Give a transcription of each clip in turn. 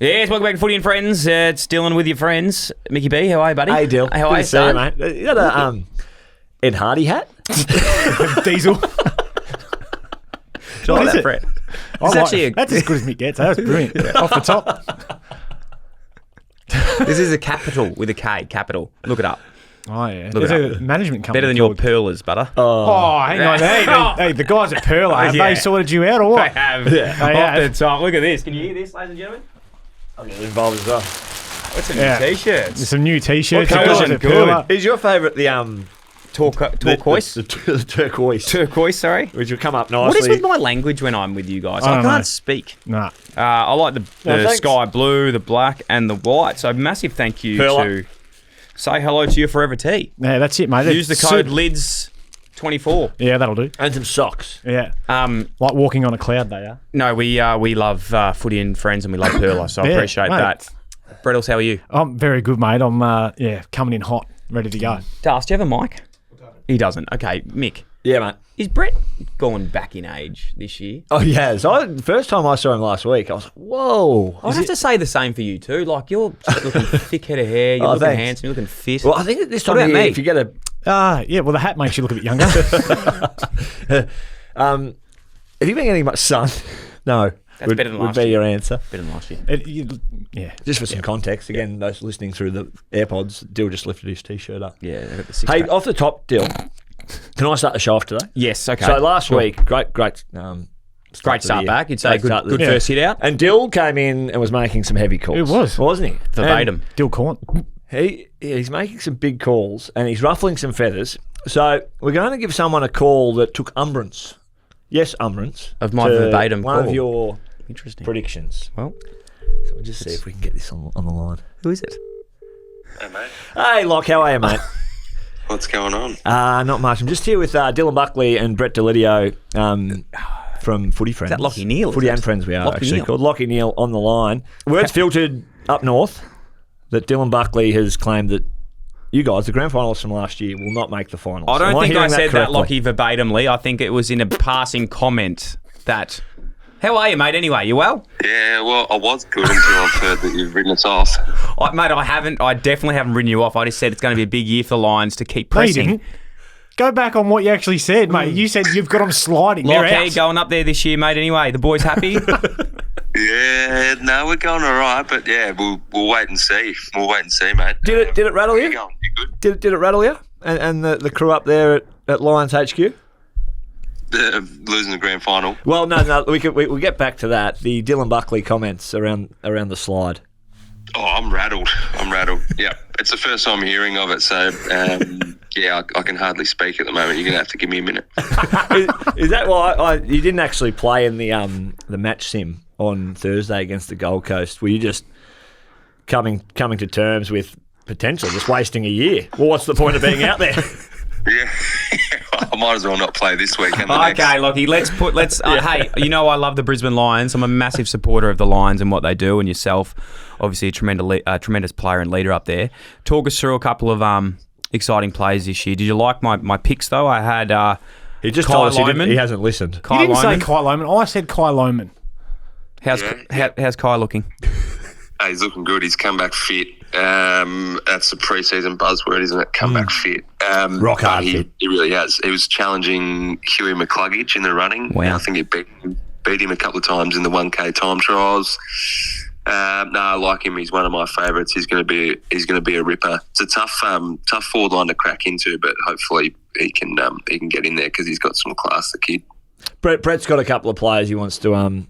Yes, welcome back to Footy and Friends. It's Dylan with your friends. Mickey B, how are you, buddy? Hey, Dyl. How are you, See you, son? mate. You got a Ed Hardy hat? Diesel. What is that, it, Brett? That's as good as Mick gets. That was brilliant. Off the top. This is a capital with a K. Capital. Look it up. Oh, yeah. Look There's it a management company. Better than your Pearlers, butter. Oh, hang on. Hey, the guys at Pearl, have Yeah. they sorted you out or what? They have. They Off have. the top. Look at this. Can you hear this, ladies and gentlemen? I'm getting involved as well. What's some Yeah. new T-shirts? There's some new T-shirts. What The colours guys are at Pearl. Is your favourite the Turquoise? The turquoise, Turquoise, sorry. which will come up nicely. What is with my language when I'm with you guys? I I don't can't know. speak. Nah. I like the thanks. sky blue, the black, and the white. So massive thank you Perla. to say hello to your Forever Tea. Yeah, that's it, mate. Use the code LIDS24. Yeah, that'll do. And some socks. Yeah. Um, Like walking on a cloud, they are. no, we love Footy and Friends, and we love Perla, so I Yeah, appreciate mate. that. Brettles, how are you? I'm very good, mate. I'm, coming in hot, ready to go. Darcy, do you have a mic? He doesn't. Okay, Mick. Yeah, mate. Is Brett gone back in age this year? Oh, yeah. So the first time I saw him last week, I was like, whoa. I'd have to say the same for you too. Like, you're just looking thick head of hair, you're Oh, looking thanks. handsome, you're looking fit. Well, I think at this time What of about year, me? if you get a... Yeah, well, the hat makes you look a bit younger. Have you been getting much sun? No. That's better than last Would be year. your answer. Better than last year. Yeah. Just for some context, again, those listening through the AirPods, Dill just lifted his T-shirt up. Yeah, they've got the six Hey, pack. off the top, Dill, can I start the show off today? Yes, okay. So last Sure. week, great Great to start the year. back. You'd say Great good, start to good the- first hit out. And Dill came in and was making some heavy calls. It was. Wasn't he? Verbatim. Dyl Corn. And he's making some big calls and he's ruffling some feathers. So we're going to give someone a call that took umbrance. Yes, umbrance. Of my to verbatim one call. of your Interesting. predictions. Well, So we'll just see if we can get this on the line. who is it? Hey, mate. Hey, Locke, how are you, mate? What's going on? Not much. I'm just here with Dylan Buckley and Brett Deledio from Footy Friends. that Lachie Neale, Footy is it? and Friends we are Lachie actually Neale. called. Lachie Neale on the line. Words filtered up north that Dylan Buckley has claimed that you guys, the grand finalists from last year, will not make the finals. I don't Am think I hearing said that, correctly? Lockie, verbatimly. I think it was in a passing comment that... How are you, mate, anyway? You well? Yeah, well, I was good until I've heard that you've written us off. Mate, I definitely haven't written you off. I just said it's going to be a big year for the Lions to keep No, you pressing. didn't. Go back on what you actually said, mate. You said you've got them sliding. They're Lockie, out. going up there this year, mate, anyway. The boys happy? Yeah, no, we're going all right, but yeah, we'll wait and see. We'll wait and see, mate. Did it rattle How you? you going? You good? Did it rattle you? And the crew up there at Lions HQ? Losing the grand final. Well, no, we'll get back to that. The Dylan Buckley comments around the slide. Oh, I'm rattled. Yeah, it's the first time hearing of it, so yeah, I can hardly speak at the moment. You're gonna have to give me a minute. Is that why you didn't actually play in the match sim on Thursday against the Gold Coast? Were you just coming to terms with potential, just wasting a year? Well, what's the point of being out there? Yeah, I might as well not play this week. And the next. Okay, Lockie, hey, you know I love the Brisbane Lions. I'm a massive supporter of the Lions and what they do, and yourself, obviously a tremendous player and leader up there. Talk us through a couple of exciting plays this year. Did you like my picks, though? I had He just Kai told us Lyman. he hasn't listened. You Kai didn't Lyman. say Kai Loman. I said Kai Loman. How's Kai looking? Hey, he's looking good. He's come back fit. That's the pre-season buzzword, isn't it? Come back fit. Rock but hard fit. He really has. He was challenging Huey McCluggage in the running. Wow. I think he beat him a couple of times in the 1K time trials. No, I like him. He's one of my favourites. He's going to be a ripper. It's a tough forward line to crack into, but hopefully he can get in there because he's got some class. The kid. Brett's got a couple of players he wants to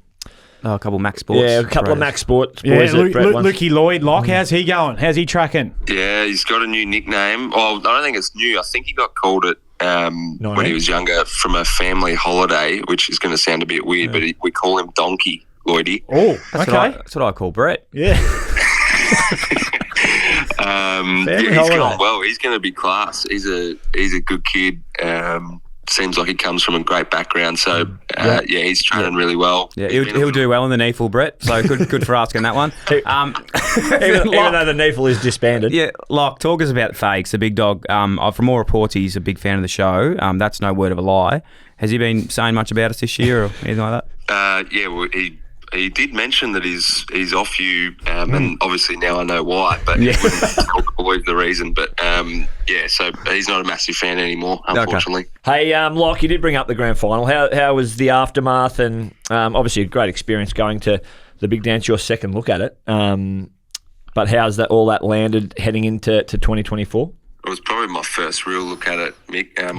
Oh, a couple of Max Sports. yeah, a couple of Max Sports boys Yeah, that Brett wants. Lukey Lloyd, Locke, how's he going? How's he tracking? Yeah, he's got a new nickname. Oh, I don't think it's new. I think he got called it when he was younger from a family holiday, which is going to sound a bit weird, but we call him Donkey, Lloydie. Oh, That's okay. what I call Brett. Yeah. Yeah, he's holiday. gone well. He's going to be class. He's a good kid. Seems like he comes from a great background. So yeah, he's training really well. Yeah, he'll do well in the NEAFL, Brett. So good for asking that one. even though the NEAFL is disbanded. Yeah, Locke, talk us about Fakes, the big dog. From all reports, he's a big fan of the show. That's no word of a lie. Has he been saying much about us this year or anything like that? Yeah, well, he did mention that he's off you, and obviously now I know why, but he wouldn't believe the reason. But so he's not a massive fan anymore, unfortunately. Okay. Hey, Locke, you did bring up the grand final. How was the aftermath? And obviously a great experience going to the big dance. Your second look at it, but how's all that landed heading into 2024? It was probably my first real look at it, Mick. I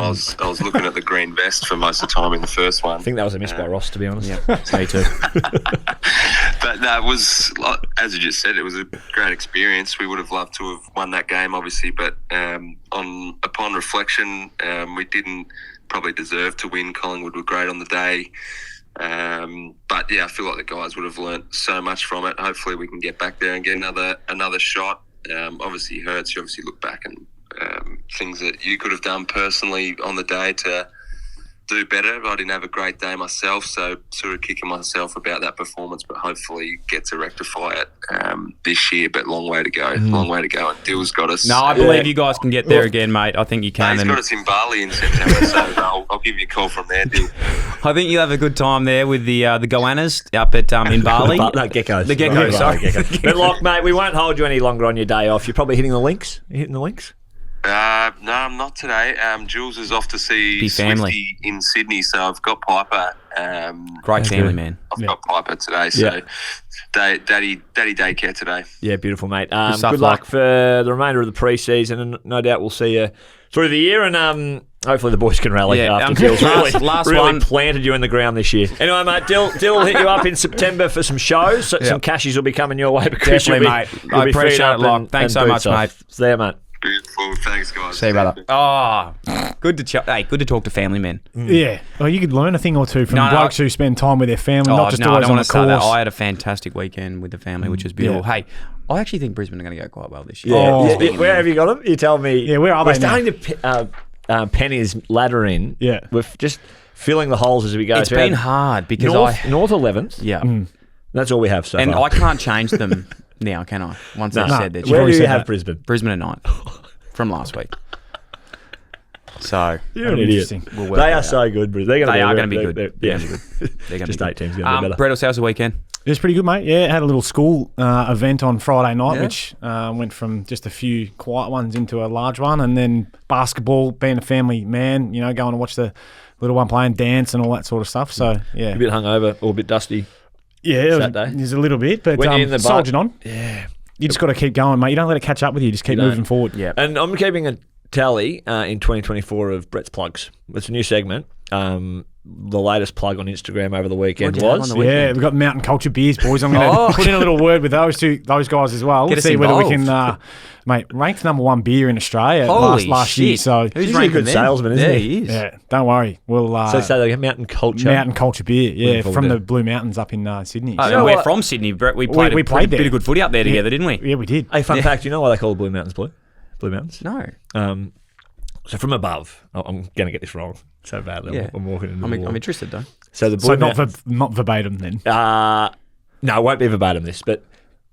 was looking at the green vest for most of the time in the first one. I think that was a miss by Ross, to be honest. Yeah, me too. But no, it was, as you just said, it was a great experience. We would have loved to have won that game, obviously, but upon reflection, we didn't probably deserve to win. Collingwood were great on the day. But yeah, I feel like the guys would have learnt so much from it. Hopefully we can get back there and get another shot. Obviously it hurts. You obviously look back and things that you could have done personally on the day to do better. I didn't have a great day myself, so sort of kicking myself about that performance, but hopefully get to rectify it this year, but long way to go. Long way to go, and Dyl's got us. No, I believe you guys can get there again, mate. I think you can. He's got us in Bali in September, so I'll give you a call from there, Dyl. I think you'll have a good time there with the goannas up at in Bali. No, geckos. The geckos, sorry. Geckos. But Locke, mate, we won't hold you any longer on your day off. You're probably hitting the links. You hitting the links? No, I'm not today. Jules is off to see Swifty in Sydney, so I've got Piper. Great family, man. I've got Piper today, so daddy daycare today. Yeah, beautiful, mate. Good Good luck for the remainder of the pre-season, and no doubt we'll see you through the year, and hopefully the boys can rally after Dyl's really planted you in the ground this year. Anyway, mate, Dyl will hit you up in September for some shows. Some cashies will be coming your way. Definitely, mate. I appreciate it, Locke. Thanks so much, mate. See you, mate. Beautiful. Thanks, guys. See you, brother. Oh, good to talk to family men. Yeah. Well, you could learn a thing or two from blokes who spend time with their family, not just always on the course. I had a fantastic weekend with the family, which was beautiful. Yeah. Hey, I actually think Brisbane are going to go quite well this year. Yeah. Where have you got them? You tell me. Yeah, where are We're they now? starting to pen his ladder in. Yeah. We're just filling the holes as we go. It's been hard because North 11th. Yeah. That's all we have so far. And I can't change them now, can I? Once I've said that. Where do you have Brisbane? Brisbane at 9th from last week. So you're an idiot. They are so good, Bruce. They are going to be good. They're going to be good. Just 8 teams going to be better. Brett, how's the weekend? It was pretty good, mate. Yeah, had a little school event on Friday night, which went from just a few quiet ones into a large one, and then basketball, being a family man, going to watch the little one playing dance and all that sort of stuff. So, yeah. A bit hungover or a bit dusty. Yeah, it was a little bit, but soldiering on. Yeah. You just got to keep going, mate. You don't let it catch up with you. Just keep moving forward. Yeah. And I'm keeping a tally in 2024 of Brett's plugs. It's a new segment. The latest plug on Instagram over the weekend was... we've got Mountain Culture beers, boys. I'm going to put in a little word with those guys as well. Get us see whether we involved. can... Mate, ranked number 1 beer in Australia last year. So he's a good salesman, isn't he? He is. Yeah, don't worry. We'll so say like Mountain Culture. Mountain Culture beer, yeah, from the Blue Mountains up in Sydney. We're from Sydney, Brett. We played a bit of good footy up there together, didn't we? Yeah, we did. Hey, fun fact, you know why they call the Blue Mountains blue? Blue Mountains? No. So from above, I'm going to get this wrong so badly. Yeah. I'm walking into the wall. I'm interested though. So the Blue not verbatim then. No, it won't be verbatim this, but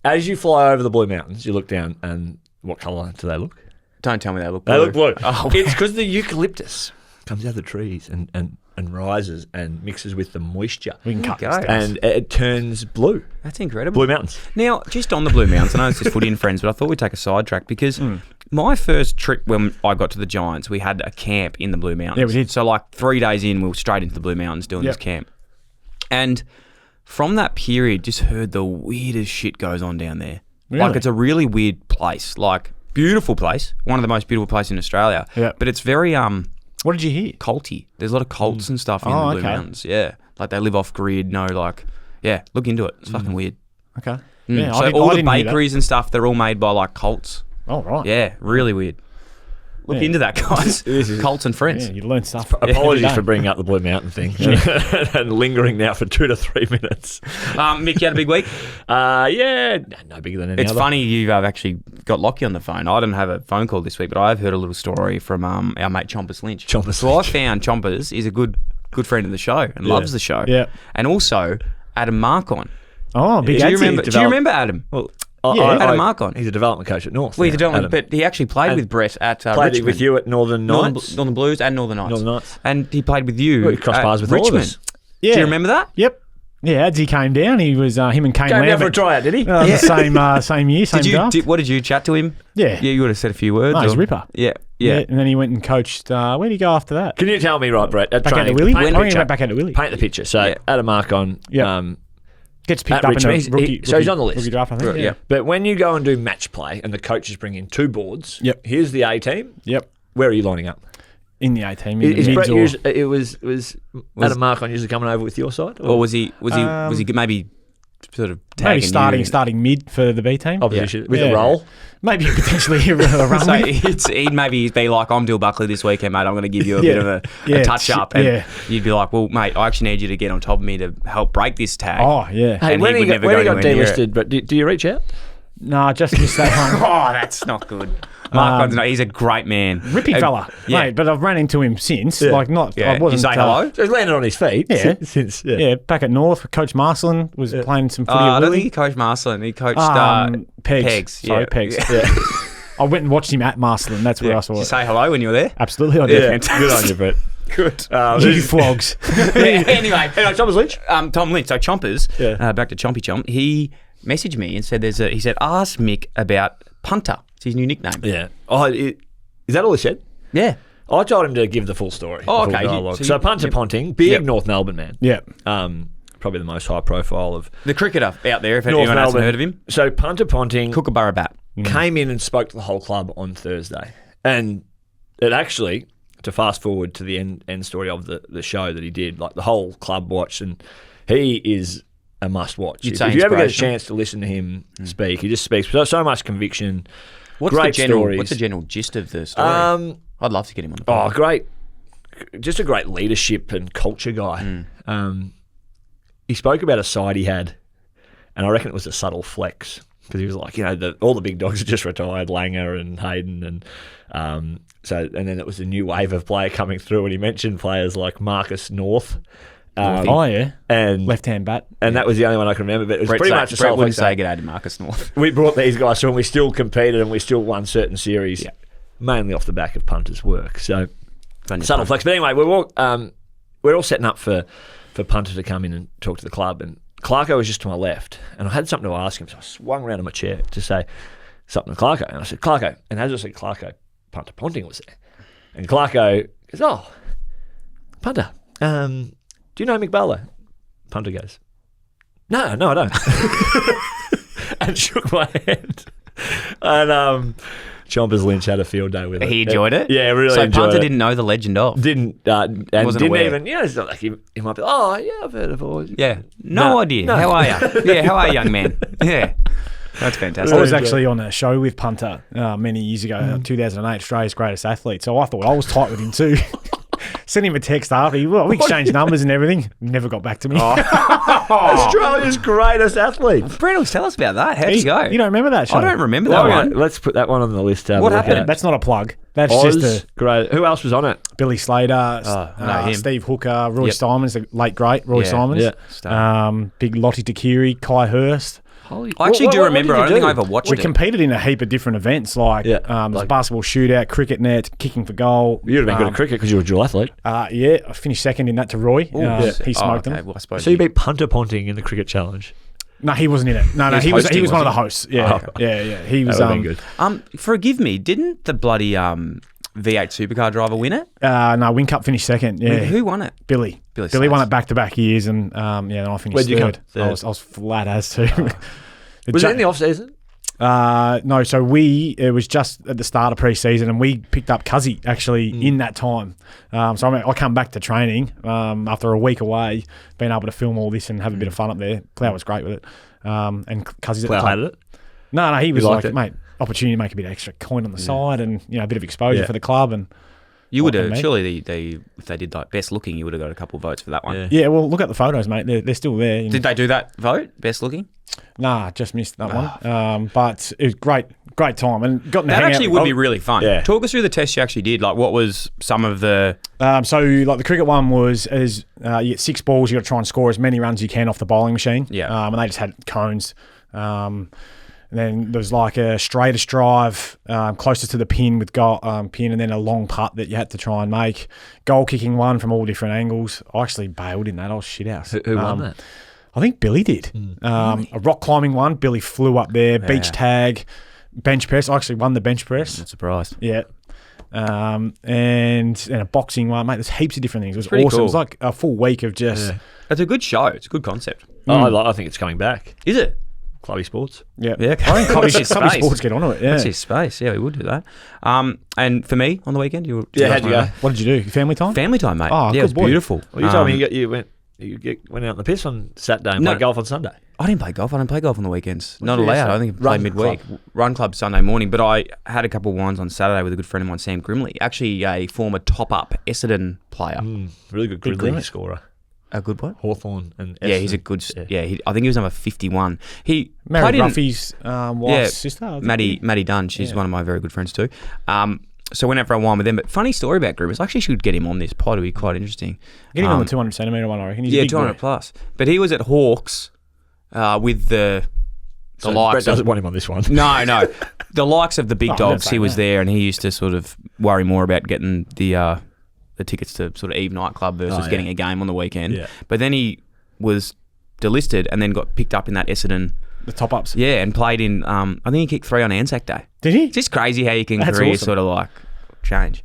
as you fly over the Blue Mountains, you look down and what colour do they look? Don't tell me they look blue. They look blue. Oh, it's because the eucalyptus comes out of the trees and rises and mixes with the moisture. We can cut go. this down. And it turns blue. That's incredible. Blue Mountains. Now, just on the Blue Mountains, I know it's just Footy and Friends, but I thought we'd take a sidetrack because my first trip when I got to the Giants, we had a camp in the Blue Mountains. Yeah, we did. So like 3 days in, we were straight into the Blue Mountains doing this camp. And from that period, just heard the weirdest shit goes on down there. Really? Like it's a really weird place. Like beautiful place. One of the most beautiful places in Australia. Yeah. But it's very what did you hear? culty. There's a lot of cults and stuff in the Blue Mountains. Yeah. Like they live off grid, look into it. It's fucking weird. Okay. Yeah, So all the bakeries and stuff, they're all made by like cults. Oh, right. Yeah, really weird. Look into that, guys. Cults and Friends. Yeah, you learn stuff. Apologies for bringing up the Blue Mountain thing and lingering now for 2 to 3 minutes. Mick, you had a big week? Yeah, no bigger than any It's other. funny you've actually got Lachie on the phone. I didn't have a phone call this week, but I've heard a little story from our mate Chompers Lynch. So I found Chompers is a good friend of the show and loves the show. Yeah. And also Adam Markon. Oh, big Do you Adsy. remember Adam? Well, Adam Markon. He's a development coach at North. Well, he's a development, but he actually played with Brett at played Richmond. with you at Northern Knights. Northern Blues and Northern Knights. Northern Knights. And he played with you Well, he crossed at paths with all of Richmond. us. Yeah. Do you remember that? Yep. Yeah, as he came down, he was him and Kane Came down for a Lambert. tryout, did he? The same year, same draft. What did you chat to him? Yeah. Yeah, you would have said a few words. No, he's or- a ripper. Yeah. And then he went and coached. Where did he go after that? Can you tell me, right, Brett, at Back out training, to Willie? paint I the think he picture. went back out to Willie. Paint the picture. So, Yeah. add a mark on. Yep. Gets picked at up in Richmond. the rookie. So he's on the list. Rookie draft, I think. Yeah. But when you go and do match play and the coaches bring in 2 boards, Yep. here's the A team. Yep. Where are you lining up? In the A team. In Is the Brett mids was Adam Mark on usually coming over with your side? Or was he maybe sort of maybe tagging starting mid for the B team. Opposition with Yeah. a role? Maybe potentially a run So with. he'd maybe be like, I'm Dyl Buckley this weekend, mate. I'm going to give you a bit of a touch up. And you'd be like, well, mate, I actually need you to get on top of me to help break this tag. Oh, yeah. Hey, And when he he would got, never when go he got anywhere near delisted, but do you reach out? No, I just missed that one. Oh, that's not good. Mark Bonds, no, he's a great man. Rippy fella, yeah. mate. But I've ran into him since. Yeah. Like, not. Yeah. I wasn't. You say hello? So he's landed on his feet. Yeah. Since Yeah, back at North, Coach Marcelin was playing some footy. I at don't Willie. think he coached Marcelin. He coached Pegs. Sorry, Yeah. Pegs. Yeah. I went and watched him at Marcelin. That's where I saw Did you it. say hello when you were there? Absolutely, I did. Yeah. Good on you, Brett. Good. You flogs. Anyway, Thomas Lynch. Tom Lynch. So Chompers, Yeah. back to Chompy Chomp. He messaged me and said he said, ask Mick about Punter. It's his new nickname. Yeah. Is that all he said? Yeah. I told him to give the full story. Oh, the full okay. dialogue. So So you- Punter yep. Ponting, big Yep. North Melbourne man. Yeah. Probably the most high profile of The cricketer out there, if North anyone hasn't Melbourne. heard of him. So Punter Ponting Kookaburra bat. came in and spoke to the whole club on Thursday. And it actually, to fast forward to the end story of the show that he did, like the whole club watched, and he is a must watch. You'd If say you ever get a inspirational. chance to listen to him speak, he just speaks with so much conviction. What's Great the general? stories. What's the general gist of the story? I'd love to get him on the Oh, podcast. great. Just a great leadership and culture guy. He spoke about a side he had, and I reckon it was a subtle flex because he was like, all the big dogs are just retired, Langer and Hayden, and and then it was a new wave of player coming through, and he mentioned players like Marcus North. Oh, yeah. And Left-hand bat. and that was the only one I can remember, but it was pretty much a Brett subtle wouldn't flex. say good day to Marcus North. We brought these guys through and we still competed and we still won certain series, mainly off the back of Punter's work. So subtle flex. But anyway, we're all setting up for Punter to come in and talk to the club. And Clarko was just to my left. And I had something to ask him, so I swung around in my chair to say something to Clarko. And I said, Clarko. And as I said Clarko, Punter Ponting was there. And Clarko goes, oh, Punter, do you know Mick Barlow? Punter goes, no, I don't. And shook my hand. And Chompers Lynch had a field day with it. He enjoyed it? Yeah, really So enjoyed Punter it. didn't know the legend of? And Wasn't didn't aware. even, it's not like he might be, oh, yeah, I've heard of all. Yeah. No idea. no. How are you? Yeah, how are you, young man? Yeah. That's fantastic. I was actually on a show with Punter many years ago, 2008, Australia's Greatest Athlete. So I thought I was tight with him too. Sent him a text after. We exchanged numbers and everything. Never got back to me. Australia's greatest athlete. Brett, tell us about that. How'd you go? You don't remember that show? I don't remember that one. Let's put that one on the list. What happened? That's not a plug. That's Oz, just a great. Who else was on it? Billy Slater, no, him. Steve Hooker, Roy Yep. Simons, the late great Roy Yeah, Simons. yeah. Big Lottie Takiri, Kai Hurst. I actually do remember. I don't think I ever watched We it. competed in a heap of different events like Yeah, there's like- basketball shootout, cricket net, kicking for goal. You'd have been good at cricket because you were a dual athlete. Yeah, I finished second in that to Roy. He smoked them. Well, I suppose So you beat Punter Ponting in the cricket challenge. No, he wasn't in it. No, was he was hosting, one of the wasn't hosts. Yeah, yeah. He was That would have been good. Forgive me. Didn't the bloody V8 supercar driver win it? no, Win Cup finished second. Yeah, Who won it? Billy Billy won Slates. it back-to-back years, and then I finished Where'd you come? third. I was flat as too. Was it in the off season? No, so it was just at the start of pre-season, and we picked up Cuzzy actually in that time. So I come back to training after a week away, being able to film all this and have a bit of fun up there. Plough was great with it, and Cuzzy's at the Plough club. hated it. No, he was liked like, it? mate, opportunity to make a bit of extra coin on the side, and a bit of exposure for the club, and You would Welcome, have mate. surely if they did like best looking, you would have got a couple of votes for that one. Yeah. yeah. Well, look at the photos, mate. They're still there. Did they do that vote? Best looking? Nah, just missed that one. But it was great time, and got to That hang actually out. would be really fun. Yeah. Talk us through the test you actually did. Like, what was some of the? So, like the cricket one was as you get 6 balls, you got to try and score as many runs as you can off the bowling machine. Yeah. And they just had cones. And then there was like a straightest drive closest to the pin with pin, and then a long putt that you had to try and make. Goal kicking one from all different angles. I actually bailed in that. I was shit house. Who won that? I think Billy did. A rock climbing one. Billy flew up there, beach tag, bench press. I actually won the bench press. Not surprised. Yeah. And a boxing one, mate. There's heaps of different things. It was Pretty awesome. cool. It was like a full week of just... It's a good show. It's a good concept. I think it's coming back. Is it? Clubby Sports. Yeah. Yeah. I think Clubby That's his Clubby space. Sports get onto it, yeah. That's his space. Yeah, we would do that. And for me, on the weekend, How'd you go? What did you do? Family time? Family time, mate. Oh, yeah, good it was boy. beautiful. Well, you told me you went out on the piss on Saturday and No. played golf on Sunday. I didn't play golf. I don't play golf on the weekends. Not did you allowed. say? I think I play Run midweek. club. Run club Sunday morning. But I had a couple of wines on Saturday with a good friend of mine, Sam Grimley. Actually, a former top-up Essendon player. Really good Big Gridley Grimley. scorer. A good one? Hawthorn and Yeah, he's a Essendon. good... Yeah, I think he was number 51. He Married played in... Ruffy's wife's sister. I think. Maddie Dunn. She's one of my very good friends too. So went out for a wine with them. But funny story about Grimmers. I actually should get him on this pod. It'd be quite interesting. Get him on the 200 centimetre one, I reckon. He's a Yeah, big 200 boy. plus. But he was at Hawks with the So likes Brett of... doesn't want him on this one. No. The likes of the big Oh, dogs, don't he say was that. there, and he used to sort of worry more about getting the tickets to sort of Eve nightclub versus getting a game on the weekend. Yeah. But then he was delisted and then got picked up in that Essendon, The top-ups. yeah, and played in, I think he kicked 3 on Anzac Day. Did he? It's just crazy how you can That's career awesome. sort of like change.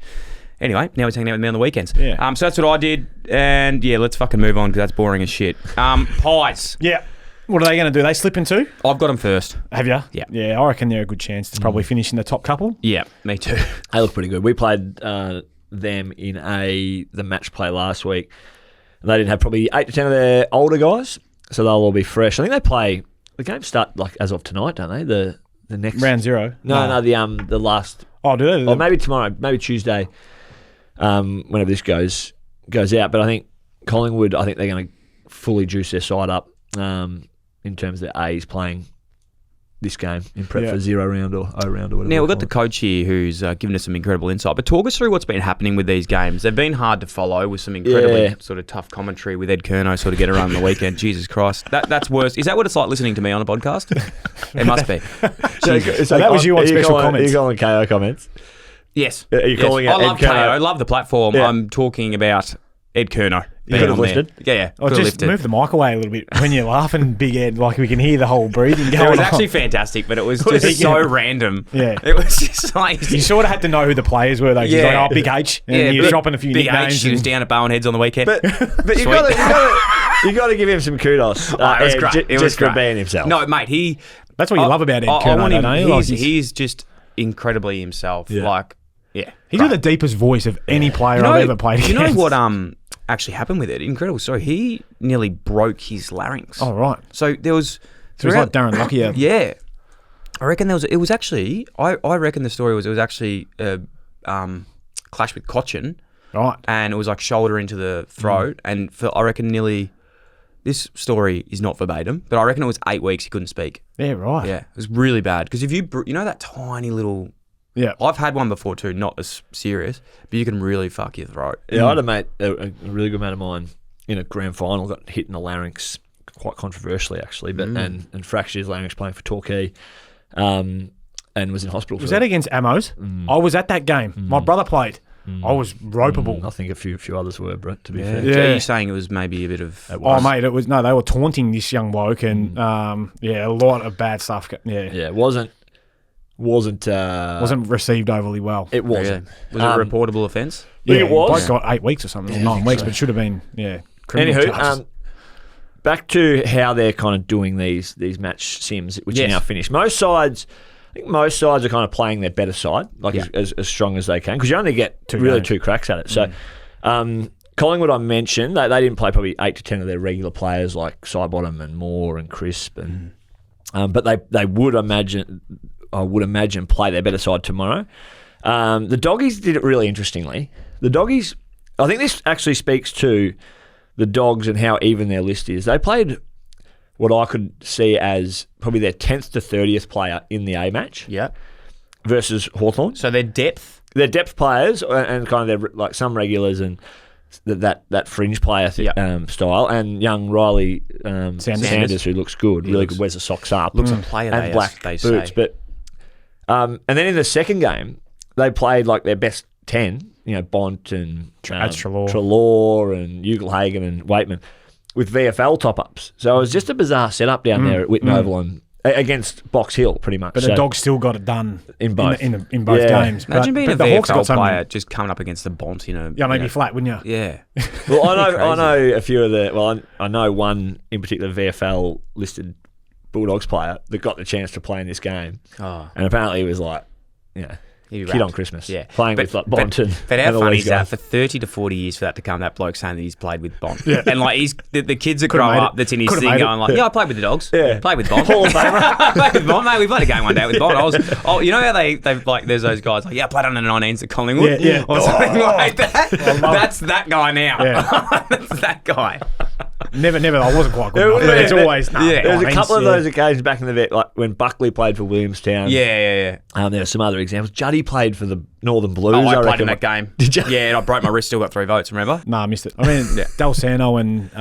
Anyway, now he's hanging out with me on the weekends. Yeah. So that's what I did, and yeah, let's fucking move on because that's boring as shit. Pies. Yeah. What are they going to do? They slip in two? I've got them first. Have you? Yeah. Yeah, I reckon they're a good chance to probably finish in the top couple. Yeah, me too. They look pretty good. We played them in the match play last week. And they didn't have probably 8 to 10 of their older guys, so they'll all be fresh. I think they play the games start like as of tonight, don't they? The next Round 0. No, the last Oh, do they? or maybe tomorrow, maybe Tuesday, whenever this goes out. But I think Collingwood, they're going to fully juice their side up in terms of their A's playing this game in prep for 0 round or O round or whatever. Now, we've got the coach here who's given us some incredible insight, but talk us through what's been happening with these games. They've been hard to follow with some incredibly sort of tough commentary with Ed Kerno sort of get around the weekend. Jesus Christ. That's worse. Is that what it's like listening to me on a podcast? It must be. So that was you on special comments. Are you calling KO comments? Yes. Are you calling it I love Ed Kerno? KO. I love the platform. Yeah. I'm talking about Ed Kerno. being could have on there. lifted. Yeah. Oh, Could have just lifted. move the mic away a little bit when you're laughing, Big Ed. Like we can hear the whole breathing going It was on. actually fantastic, but it was just so random. Yeah. It was just like... You sort of had to know who the players were, though. Yeah. Yeah. Like, oh, Big H. And you're dropping a few Big nicknames. H, he was down at Bowenheads on the weekend. But you got to give him some kudos. It was great. It was just for great. being himself. No, mate, he... That's what you love about Ed I Kerno, want him, don't you? Like, he's just incredibly himself. Yeah. Like, yeah. he's got the deepest voice of any player I've ever played against. You know what actually happened with it? Incredible story. He nearly broke his larynx. Oh, right. So there was... So he's like Darren Lockyer. Yeah. I reckon it was actually... I reckon the story was it was actually a clash with Cochin. Right. And it was like shoulder into the throat. And I reckon nearly... This story is not verbatim, but I reckon it was 8 weeks he couldn't speak. Yeah, right. Yeah, it was really bad. Because if you know that tiny little... Yeah. I've had one before too, not as serious, but you can really fuck your throat. Yeah, I had a mate, a really good mate of mine, in a grand final, got hit in the larynx, quite controversially actually, but and fractured his larynx playing for Torquay, and was in hospital. Was that against Amos? I was at that game. My brother played. I was ropeable. I think a few others were, Brett, to be fair. So Yeah. you're saying it was maybe a bit of... Oh, mate, it was... No, they were taunting this young bloke and, a lot of bad stuff. Yeah. Yeah, it wasn't Wasn't received overly well. it Really? wasn't. Was it a reportable offence? Yeah, it was. Bloke got 8 weeks or something, or 9 weeks, but it should have been, criminal charges. Anywho, back to how they're kind of doing these match sims, which are Yes. now finished. I think most sides are kind of playing their better side, like Yeah. as strong as they can, because you only get Two really games. 2 cracks at it. So, Collingwood, I mentioned, they didn't play probably 8 to 10 of their regular players like Sidebottom and Moore and Crisp, and but they would imagine, I would imagine, play their better side tomorrow. The Doggies did it really interestingly. The Doggies, I think this actually speaks to the Dogs and how even their list is. They played what I could see as probably their 10th to 30th player in the A match Yeah. versus Hawthorn. So their depth... They're depth players and kind of their like some regulars and that fringe player style, and young Riley Sanders, who looks good, really good, wears the socks up, Looks a player, and black they boots. say. But and then in the second game, they played like their best 10. Bont and Treloar. Treloar and Ugelhagen and Waitman. with VFL top-ups. So it was just a bizarre setup down there at Whitten Oval against Box Hill, pretty much. But the Dogs still got it done in both in both games. Imagine being a the Hawks VFL got so player many. just coming up against the Bont, Yeah, maybe flat, wouldn't you? Yeah. Well, I know a few of the. Well, I know one in particular VFL listed Bulldogs player that got the chance to play in this game, and apparently he was like, kid on Christmas, playing with like Bont and But how and all funny these is that guys. for 30 to 40 years for that to come, that bloke saying that he's played with Bont. Yeah. And like the kids that Could've grow made up it. that's in his Could've thing made it. going like, I played with the Dogs. Yeah. Played with Bont. Hall of Famer. Played with Bont, mate. We played a game one day with Bont. You know how they like, there's those guys like, I played under the 19s at Collingwood. Yeah. Or something like that. That's that guy now. Yeah. That's that guy. Never. I wasn't quite good enough. Yeah, It's always There was a couple of those occasions back in the vet, like when Buckley played for Williamstown. Yeah. There are some other examples. Juddy played for the Northern Blues. I played reckon. in that game. Did you? Yeah, and I broke my wrist, still got 3 votes, remember? Nah, I missed it. I mean, Del Sano and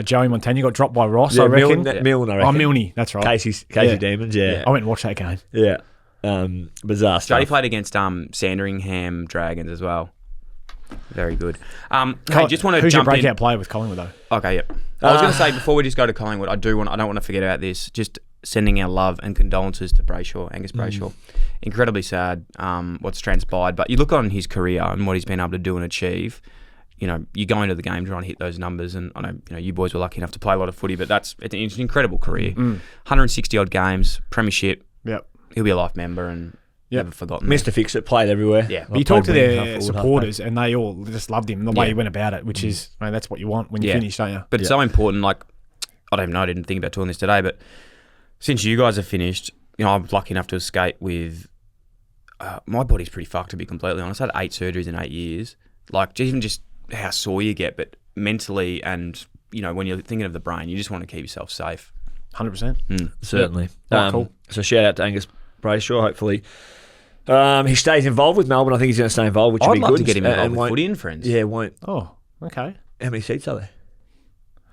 Joey Montagna got dropped by Ross, I reckon. Milne, I reckon. Milne, that's right. Casey Demons, I went and watched that game. Yeah. Bizarre stuff. Jody played against Sandringham Dragons as well. Very good. Hey, just want to Who's your jump in. breakout player with Collingwood, though? Okay, yep. I was going to say, before we just go to Collingwood, I don't want to forget about this. Just sending our love and condolences to Brayshaw, Angus Brayshaw. Incredibly sad what's transpired. But you look on his career and what he's been able to do and achieve. You go into the game trying to hit those numbers, and I know you boys were lucky enough to play a lot of footy, but it's an incredible career. 160 odd games, premiership. Yep. He'll be a life member and never forgotten. Mr. Fix-It played everywhere. Yeah. But you talk to their supporters, and they all just loved him and the way he went about it, which is, that's what you want when you finish, don't you? But it's so important. Like, I don't even know, I didn't think about doing this today, but since you guys have finished, I'm lucky enough to escape with. My body's pretty fucked, to be completely honest. I had 8 surgeries in 8 years. Like, even just how sore you get, but mentally and, when you're thinking of the brain, you just want to keep yourself safe. 100%. Certainly. Cool. So shout out to Angus Brayshaw, hopefully. He stays involved with Melbourne. I think he's going to stay involved, which would be good. I'd love to get him involved with Footy and Friends. Yeah, won't. Oh, okay. How many seats are there?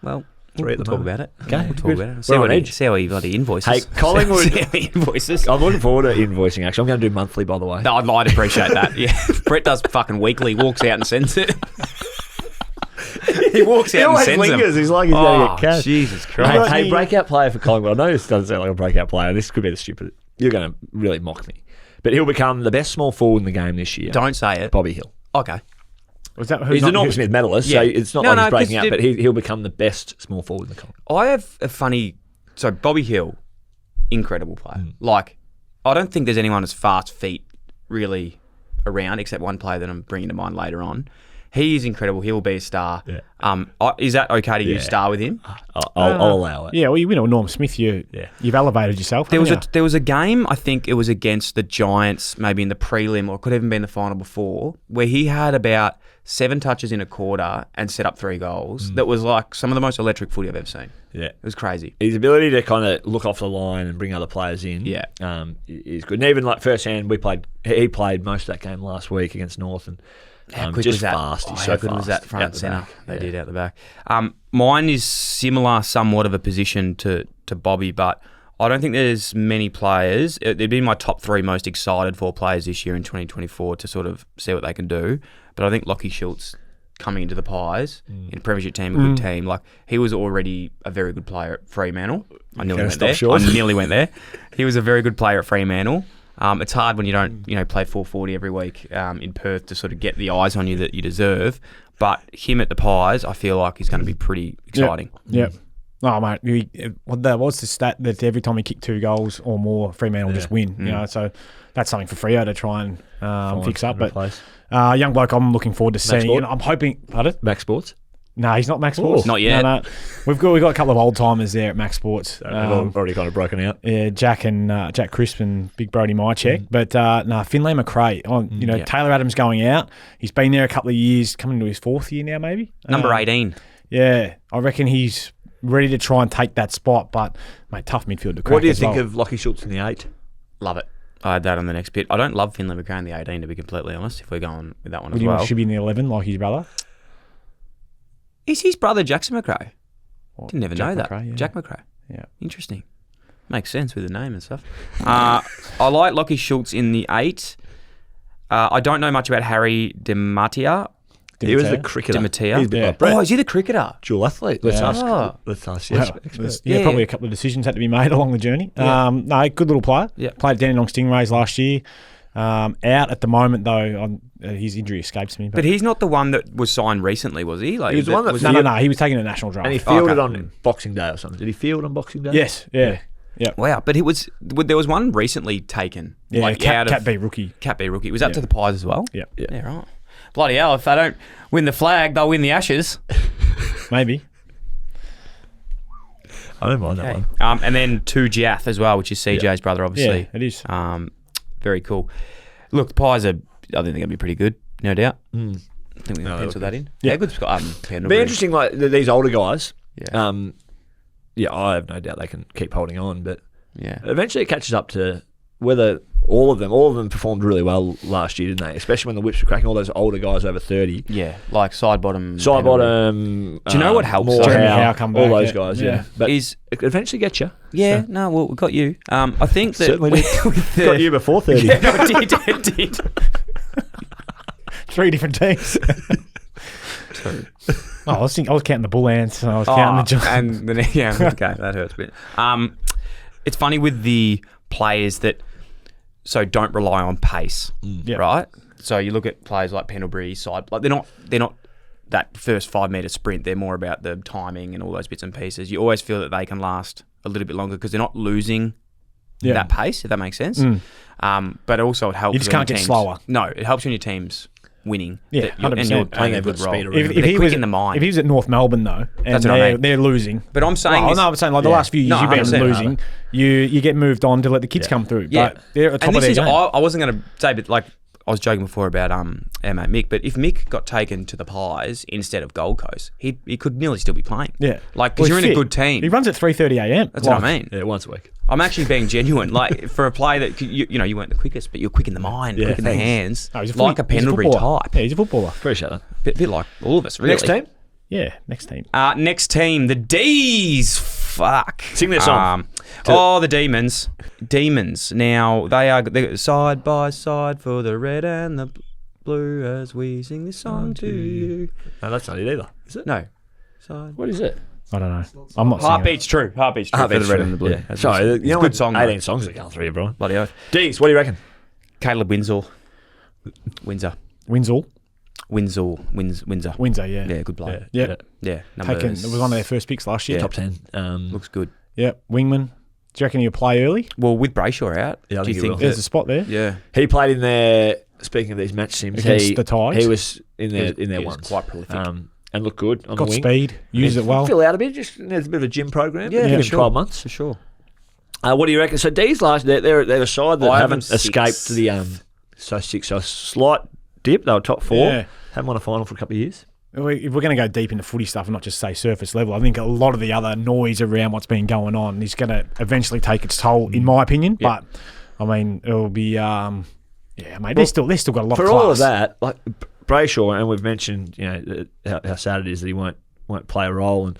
Well, 3 at we'll the talk moment. about it. Okay, We'll talk good. about it. We're on edge. See how he bloody invoices. Hey, Collingwood- See how he invoices. I'm looking forward to invoicing, actually. I'm going to do monthly, by the way. No, I'd appreciate that. Yeah, Brett does fucking weekly. Walks out and sends it. He walks out and sends them. He's like he's going to get cash. Jesus Christ. Hey, breakout player for Collingwood. I know this doesn't sound like a breakout player. This could be the stupid. You're going to really mock me. But he'll become the best small forward in the game this year. Don't say it. Bobby Hill. Okay. Was that He's a Norm Smith medalist, so it's not like he's breaking out, but he'll become the best small forward in the Collingwood. I have a funny... So, Bobby Hill, incredible player. Like, I don't think there's anyone as fast feet really around, except one player that I'm bringing to mind later on. He is incredible. He will be a star. Yeah. Is that okay to use star with him? I'll allow it. Yeah, well, you win with Norm Smith. You've elevated yourself. There was a game, I think it was against the Giants, maybe in the prelim, or it could have even been the final before, where he had about 7 touches in a quarter and set up 3 goals. That was like some of the most electric footy I've ever seen. Yeah. It was crazy. His ability to kind of look off the line and bring other players in is good. And even like firsthand, he played most of that game last week against North, and How quick just was that? fast. He's How so good fast. was that front Out the centre back. they did out the back? Mine is similar, somewhat of a position to Bobby, but I don't think there's many players. They'd be my top 3 most excited for players this year in 2024 to sort of see what they can do. But I think Lachie Schultz coming into the Pies in a premiership team, a good team, like he was already a very good player at Fremantle. I nearly went there. stop short. I nearly went there. He was a very good player at Fremantle. It's hard when you don't, play 440 every week in Perth to sort of get the eyes on you that you deserve. But him at the Pies, I feel like he's going to be pretty exciting. Yep. Oh, mate, what's the stat that every time he kicked 2 goals or more, Fremantle just win? So that's something for Freo to try and fix up. But young bloke, I'm looking forward to seeing. Sport? I'm hoping. Pardon? Max Sports. No, he's not Max Sports. Not yet. No. We've got a couple of old timers there at Max Sports. They've already kind of broken out. Yeah, Jack Crisp and Big Brody Mycheck. But Finlay McRae. Taylor Adams going out. He's been there a couple of years, coming into his 4th year now, maybe. Number 18. Yeah, I reckon he's ready to try and take that spot. But mate, tough midfield to crack. What do you as think well. of Lachie Schultz in the 8? Love it. I had that on the next bit. I don't love Finlay McRae in the 18, to be completely honest, if we're going with that one as well. Should be in the 11 like his brother? Is his brother Jackson McRae? Didn't never Jack know that. McRae, yeah. Jack McRae. Yeah. Interesting. Makes sense with the name and stuff. I like Lachie Schultz in the 8. I don't know much about Harry DeMattia. He was the cricketer. Demetia. He's a bit like Brett. Oh, is he the cricketer? Dual athlete. Let's Yeah. ask. Oh. Let's ask. Well, Yes. there's- Yeah. probably a couple of decisions had to be made along the journey. Yeah. No, good little player. Yeah. Played at Dandenong Stingrays last year. Out at the moment, though, his injury escapes me. But he's not the one that was signed recently, was he? Like, He was the one that- No, he was taking a national draft. And he fielded Okay. on Boxing Day or something. Did he field on Boxing Day? Yes, yeah. Wow, but there was one recently taken. Yeah, like Cat out of B rookie. Cat B rookie. Was that to the Pies as well? Yeah. Yeah, right. Bloody hell! If they don't win the flag, they'll win the Ashes. Maybe. I don't mind that Okay. one. And then to Giath as well, which is CJ's brother, obviously. Yeah, it is. Very cool. Look, the Pies are. I think they're going to be pretty good, no doubt. I think we can No, pencil that in. Yeah. Yeah, good. It'd be interesting, like these older guys. Yeah. Yeah, I have no doubt they can keep holding on, but Yeah. eventually it catches up to whether all of them performed really well last year, didn't they? Especially when the whips were cracking. All those older guys over 30. Yeah, like side bottom. Side Pendlebury. bottom. Do you know what helps? Moore, Jeremy Howe, Howe come all back, those yeah. guys, Yeah. yeah. But Is it eventually gets you. yeah, no, well, we got you. I think that Certainly did. with the, Got you before 30. Yeah, no, it did. 3 different teams. I was counting the bull ants. And I was counting the and then yeah, okay, that hurts a bit. It's funny with the players that don't rely on pace, Yep. right? So you look at players like Pendlebury, side like they're not that first 5 metre sprint. They're more about the timing and all those bits and pieces. You always feel that they can last a little bit longer because they're not losing that pace, if that makes sense. But also it helps. You just when can't your get teams- slower. No, it helps when your team's winning. Yeah, that you're- and 100%. you're playing a And good they've got role. speed around They're them. quick in the mind. If he was at North Melbourne though, and That's what I mean. they're losing. But I'm saying Well, is- I'm saying like the last few years No, you've been 100%. losing. You get moved on to let the kids come through. Yeah. But they're at the top and of this their is, game. I wasn't going to say, but like I was joking before about our mate Mick, but if Mick got taken to the Pies instead of Gold Coast, he could nearly still be playing. Yeah. Like, because Well, you're in a he's good fit. team. He runs at 3:30 a.m. That's what I mean. Yeah, once a week. I'm actually being genuine. Like, for a play that, you weren't the quickest, but you're quick in the mind, Yeah, quick in the thanks. hands, No, he's like a Pendlebury footballer. type. Yeah, he's a footballer. Appreciate that. Bit like all of us, really. Next team? Yeah, next team. Next team, the Dees. Fuck. Sing their song. The Demons. Demons. Now, they're side by side for the red and the blue as we sing this song to you. No, that's not it either. Is it? No. Side. What is it? I don't know. I'm not singing it. Heartbeat's true. Heartbeat's true. For the red and the blue. Yeah. That's Sorry, it's you know a good what? song. 18 songs that go through you, Brian. Bloody oath. Dees, what do you reckon? Caleb Windsor. Windsor. Windsor. Windsor. Windsor, yeah. Yeah, good player. Yeah. Yeah. Taken. It was one of their first picks last year. Yeah. Top 10. Looks good. Yeah. Wingman. Do you reckon he'll play early? Well, with Brayshaw out, Yeah, I do you think he think will. There's that, a spot there. yeah, He played in their, speaking of these match sims, Against the Tigers? he was in their he was ones. quite prolific. And looked good on Got the wing. speed. Used it well. Fill out a bit. Just there's a bit of a gym program. Yeah, Give for him sure. 12 months. for sure. What do you reckon? So Dees last, they're a side that I have haven't them escaped sixth. the so a slight dip. They were top 4. Yeah. Haven't won a final for a couple of years. If we're going to go deep into footy stuff and not just say surface level, I think a lot of the other noise around what's been going on is going to eventually take its toll, in my opinion. Yeah. But I mean, it'll be, mate. They've still got a lot For of class. all of that, like Brayshaw, and we've mentioned, how sad it is that he won't play a role and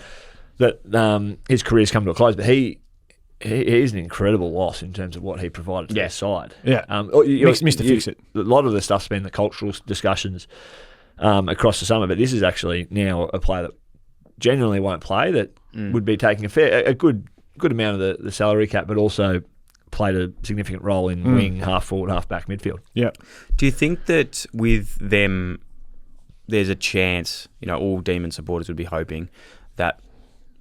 that his career's come to a close. But he's an incredible loss in terms of what he provided to their side. Yeah. Mr. Fix It. A lot of the stuff's been the cultural discussions across the summer, but this is actually now a player that genuinely won't play, that would be taking a good amount of the salary cap, but also played a significant role in wing, half forward, half back, midfield. Yeah. Do you think that with them, there's a chance, all Demon supporters would be hoping that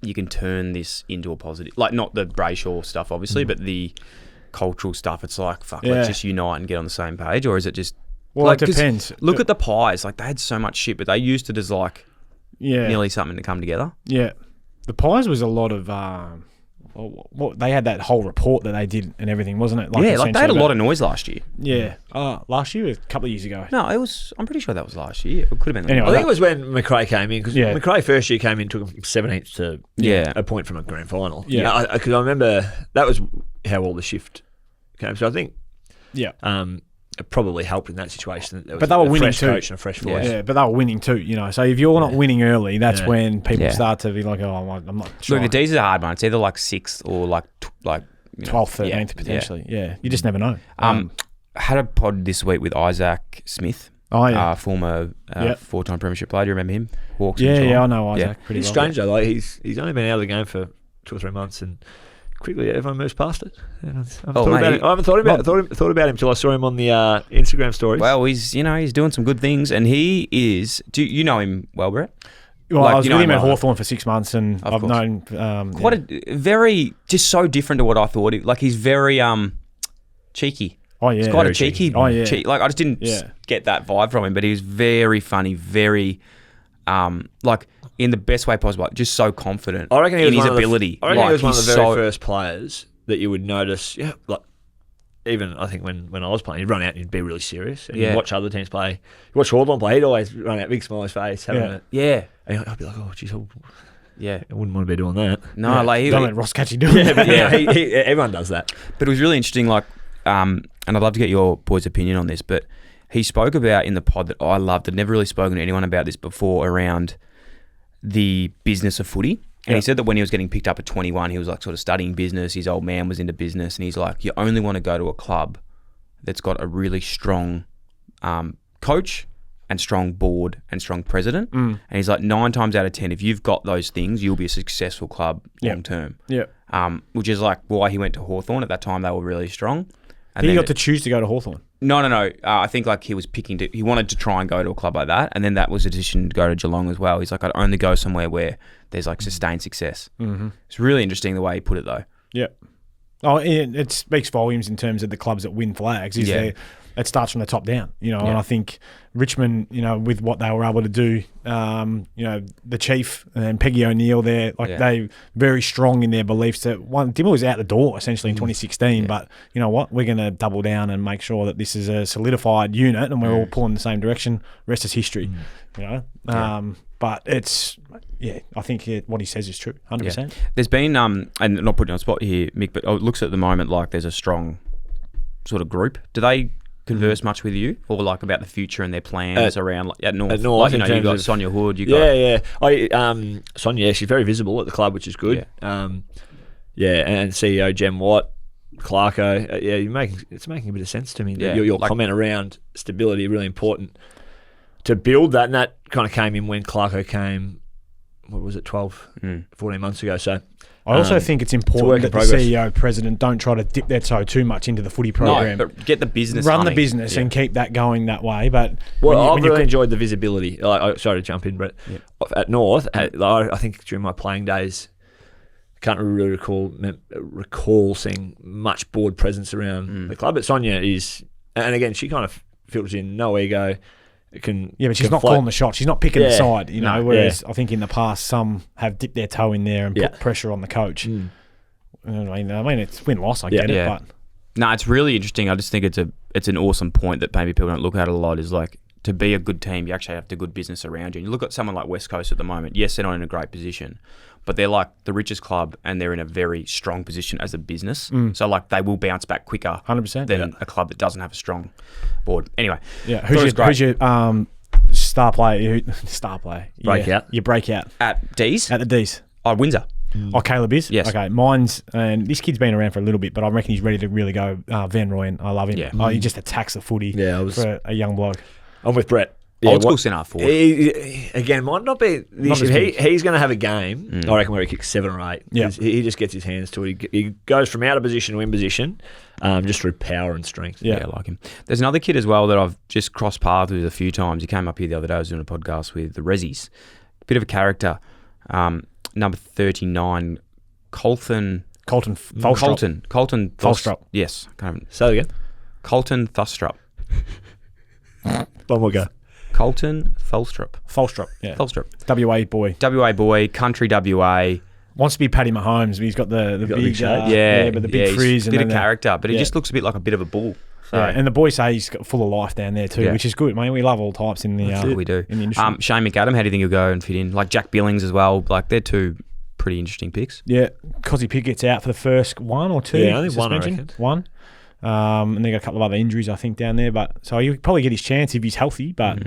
you can turn this into a positive, like not the Brayshaw stuff, obviously, but the cultural stuff. It's like, fuck, Yeah. let's just unite and get on the same page, or is it just? Well, like, it 'cause depends. Look at the Pies; like they had so much shit, but they used it as like Yeah. nearly something to come together. Yeah. The Pies was a lot of. They had that whole report that they did and everything, wasn't it? Like they had a essentially lot of noise last year. Yeah. Last year, a couple of years ago. No, it was. I'm pretty sure that was last year. It could have been. Anyway, I think it was when McRae came in, because Yeah. McRae first year came in, took him from 17th to Yeah. a point from a grand final. Yeah. Because I remember that was how all the shift came. So I think Yeah. it probably helped in that situation. There was But they were a winning fresh too. coach and a fresh voice. Yeah, but they were winning too, So if you're not winning early, that's Yeah. when people Yeah. start to be like, "Oh, I'm not sure." Look, the D's is a hard one. It's either like 6th or like 12th, 13th, potentially. Yeah. You just never know. Had a pod this week with Isaac Smith, Oh, yeah. Former Yep. 4-time premiership player. Do you remember him? Hawks. Yeah, and Geelong. I know Isaac pretty He's well. strange though. Like he's only been out of the game for 2 or 3 months, and quickly everyone moves past it. I haven't thought about him until I saw him on the Instagram stories. Well, he's doing some good things, and he is. Do you know him well, Brett? Well, I was with him at well. Hawthorn for 6 months, and Of I've course. known... Quite a very, just so different to what I thought. He's very cheeky. Oh, yeah. He's quite a Very cheeky. Oh, yeah. Like, I just didn't get that vibe from him, but he was very funny, very, like, in the best way possible, like, just so confident I reckon he was in his one of the- ability. I reckon he was one of he's the very first players that you would notice. Yeah, like even I think when I was playing, he'd run out and he'd be really serious. And Yeah. you'd watch other teams play. You watch Hawthorn play, he'd always run out, big smile on his face, having Yeah. a, Yeah, and I'd be like, oh, geez, I yeah. wouldn't want to be doing that. No, like, Don't let Ross catch you doing that. Yeah, everyone does that. But it was really interesting, like, and I'd love to get your boys' opinion on this, but he spoke about in the pod that I loved. I'd never really spoken to anyone about this before around the business of footy. And he said that when he was getting picked up at 21, he was like sort of studying business. His old man was into business, and he's like, you only want to go to a club that's got a really strong coach and strong board and strong president. And he's like, 9 times out of 10, if you've got those things, you'll be a successful club long term. Yeah. Which is like why he went to Hawthorn. At that time, they were really strong. And He then got to choose to go to Hawthorn. No. I think like he was he wanted to try and go to a club like that, and then that was a decision to go to Geelong as well. He's like, I'd only go somewhere where there's like sustained success. Mm-hmm. It's really interesting the way he put it though. Yeah. Oh, it speaks volumes in terms of the clubs that win flags. It starts from the top down, and I think Richmond, with what they were able to do, the Chief and Peggy O'Neill there, they very strong in their beliefs that Dimmer was out the door essentially in 2016, but you know what? We're going to double down and make sure that this is a solidified unit and we're all pulling the same direction. Rest is history, But it's, I think what he says is true, 100%. Yeah. There's been, and not putting you on the spot here, Mick, but it looks at the moment like there's a strong sort of group. Do they converse much with you, or like about the future and their plans around at North? At North, like, you got Sonia Hood. You got Sonia, she's very visible at the club, which is good. And CEO Jem Watt, Clarko. It's making a bit of sense to me. Yeah. Your comment around stability really important to build that, and that kind of came in when Clarko came. What was it, 12, 14 months ago? So I also think it's important that the CEO, president don't try to dip their toe too much into the footy program. No, but get the business Run running. the business and keep that going that way. But I've really enjoyed the visibility. Sorry to jump in, Brett. Yeah. At North, I think during my playing days, I can't really recall seeing much board presence around the club. But Sonia is, and again, she kind of filters in, no ego. But she's not calling the shot. She's not picking the side, whereas I think in the past some have dipped their toe in there and put pressure on the coach. I mean, it's win-loss, I get it, but... No, it's really interesting. I just think it's an awesome point that maybe people don't look at a lot, is like, to be a good team, you actually have to have good business around you. And you look at someone like West Coast at the moment. Yes, they're not in a great position, but they're like the richest club and they're in a very strong position as a business. So like they will bounce back quicker 100%, than a club that doesn't have a strong board. Anyway, who's your star player? Breakout. Your breakout. At Dees? At the Dees. Oh, Windsor. Oh, Caleb is? Yes. Okay, mine's, and this kid's been around for a little bit, but I reckon he's ready to really go Van Rooyen. I love him. Yeah. He just attacks the footy for a young bloke. I'm with Brett. Old school centre forward. Again, might not be the issue. He's going to have a game, I reckon, where he kicks 7 or 8. Yeah. He just gets his hands to it. He goes from out of position to in position just through power and strength. Yeah, I like him. There's another kid as well that I've just crossed paths with a few times. He came up here the other day. I was doing a podcast with the Rezzies. Bit of a character. Number 39, Colton Tholstrup. Yes. Say it again. Colton Tholstrup. One more go. Colton Tholstrup. Yeah. Tholstrup. WA boy. WA boy, country WA. Wants to be Paddy Mahomes, but he's got the big shape. but the big frizz. He's a bit of character, but he just looks a bit like a bit of a bull. So. Yeah, and the boys say he's got full of life down there too, which is good, mate. We love all types in the we do. in the industry. Shane McAdam, how do you think he'll go and fit in? Like Jack Billings as well. Like they're two pretty interesting picks. Yeah, Cozzy Pickett's out for the first 1 or 2. Yeah, only one, I reckon. One. And they got a couple of other injuries, I think, down there. But so he'll probably get his chance if he's healthy. But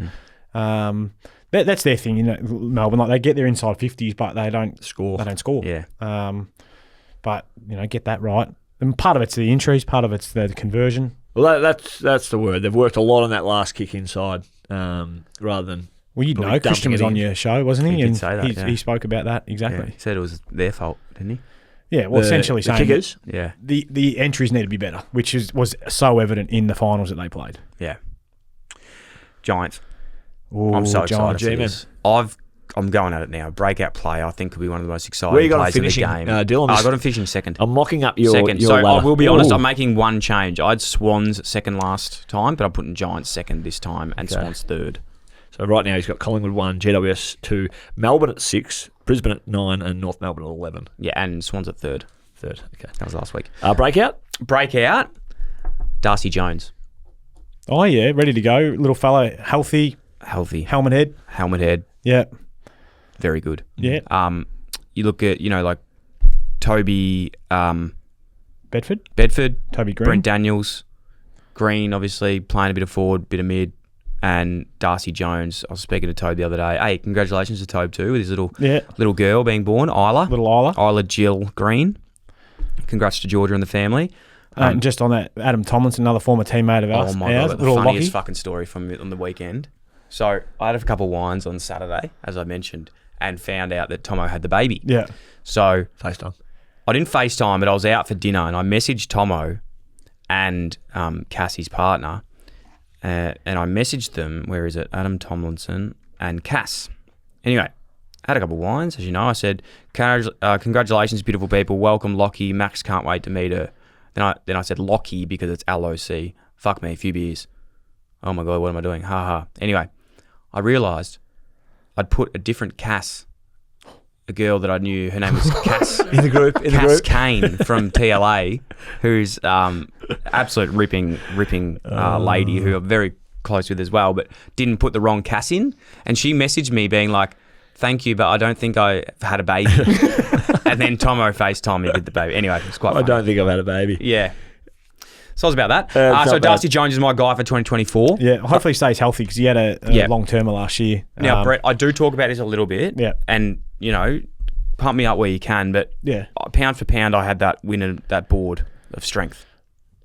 that's their thing, Melbourne. Like they get their inside 50s, but they don't score. Yeah. But get that right. And part of it's the entries, part of it's the conversion. Well, that's the word. They've worked a lot on that last kick inside. rather than. Well, you probably know, Christian was dumping it on your show, wasn't he? He did and say that, he spoke about that exactly. Yeah. He said it was their fault, didn't he? Yeah, well, essentially the saying kickers. Yeah. the entries need to be better, which was so evident in the finals that they played. Yeah. Giants. Ooh, I'm so excited Giants. for this. I'm going at it now. Breakout play, I think, could be one of the most exciting Where you got plays them of the finishing, game. Dylan? I got them finishing second. I'm mocking up your second. your So ladder. I will be honest, Ooh. I'm making one change. I had Swans second last time, but I'm putting Giants second this time and Swans third. So right now he's got Collingwood 1, GWS 2, Melbourne at 6, Brisbane at 9, and North Melbourne at 11. Yeah, and Swans at third. Third, okay. That was last week. Breakout? Breakout, Darcy Jones. Oh, yeah, ready to go. Little fella, healthy, helmet head. Yeah. Very good. Yeah. You look at, like Toby Bedford, Toby Green. Brent Daniels, Green, obviously, playing a bit of forward, bit of mid, and Darcy Jones. I was speaking to Toby the other day. Hey, congratulations to Toby too, with his little girl being born, Isla. Isla Jill Green. Congrats to Georgia and the family. Just on that, Adam Tomlinson, another former teammate of ours. Oh my God, the funniest fucking story from on the weekend. So I had a couple of wines on Saturday, as I mentioned, and found out that Tomo had the baby. Yeah. So FaceTime. I didn't FaceTime, but I was out for dinner and I messaged Tomo and Cassie's partner, and I messaged them, where is it? Adam Tomlinson and Cass. Anyway, I had a couple of wines, as you know. I said, congratulations, beautiful people. Welcome, Lachie. Max can't wait to meet her. Then I said Lachie because it's L-O-C. Fuck me, a few beers. Oh my God, what am I doing? Ha ha. Anyway, I realised I'd put a different Cass, a girl that I knew, her name was Cass. In the group. Cass Kane from TLA, who's absolute ripping lady who I'm very close with as well, but didn't put the wrong Cass in. And she messaged me being like, thank you, but I don't think I've had a baby. And then Tomo FaceTime me with the baby. Anyway, it's quite funny. I don't think I've had a baby. Yeah. So it's about that. So Darcy Jones is my guy for 2024. Yeah, hopefully he stays healthy because he had a long-termer last year. Now, Brett, I do talk about this a little bit. Yeah. And, pump me up where you can, but pound for pound, I had that win at that board of strength.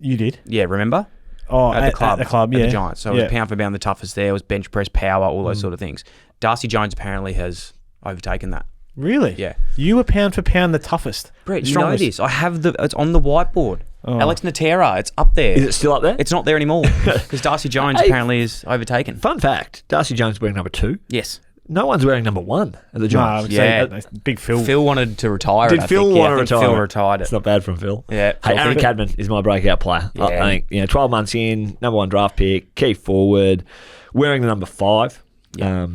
You did? Yeah, remember? Oh, at the club, at the Giants. So it was pound for pound the toughest there. It was bench press, power, all those sort of things. Darcy Jones apparently has overtaken that. Really? Yeah. You were pound for pound the toughest. Brett, you know this. I have it's on the whiteboard. Oh. Alex Natera, it's up there. Is it still up there? It's not there anymore because Darcy Jones apparently is overtaken. Fun fact, Darcy Jones wearing number 2. Yes. No one's wearing number 1 at the Giants. Big Phil. Phil wanted to retire. Did Phil want to retire? Phil retired it. It's not bad from Phil. Yeah. Hey, Aaron Cadman is my breakout player. Yeah. I think 12 months in, number 1 draft pick, key forward, wearing the number 5. Yeah.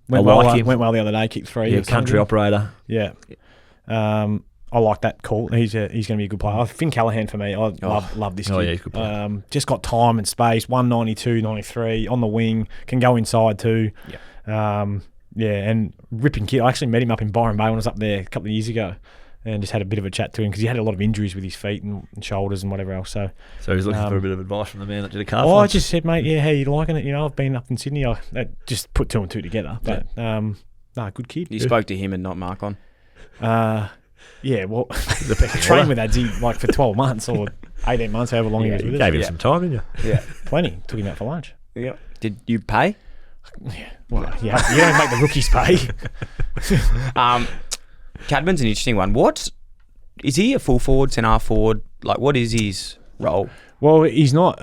Went well the other day, kicked 3. Yeah, country operator. Yeah. I like that call. He's going to be a good player. Finn Callaghan for me. I love this kid. Oh, yeah, he's a good player. Just got time and space, 192, 93, on the wing, can go inside too. Yeah. And ripping kid. I actually met him up in Byron Bay when I was up there a couple of years ago and just had a bit of a chat to him because he had a lot of injuries with his feet and shoulders and whatever else. So he's looking for a bit of advice from the man that did a car. I just said, mate, how you liking it? I've been up in Sydney. I just put 2 and 2 together. But, good kid. You spoke to him and not Mark on? Yeah, well, I trained with Adzi for 12 months or 18 months, however long he was with us. Gave him some time, didn't you? Yeah, plenty. Took him out for lunch. Yeah. Did you pay? Yeah. Well, you don't make the rookies pay. Cadman's an interesting one. What is he? A full forward, centre forward? Like, what is his role? Well, he's not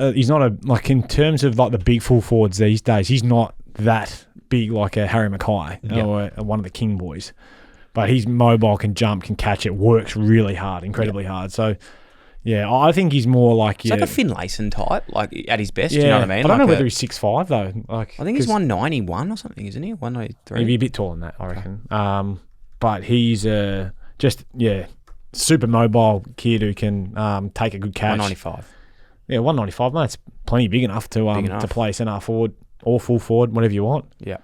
like in terms of like the big full forwards these days. He's not that big like a Harry Mackay or one of the King boys. But he's mobile, can jump, can catch it, works really hard, incredibly hard. So, yeah, I think he's more like... He's like a Finlayson type, like at his best, yeah, you know what I mean? I don't know whether he's 6'5", though. I think he's 191 or something, isn't he? 193. He'd be a bit taller than that, I reckon. But he's super mobile kid who can take a good catch. 195. Yeah, 195, mate. That's plenty big enough to play centre forward or full forward, whatever you want. Yeah.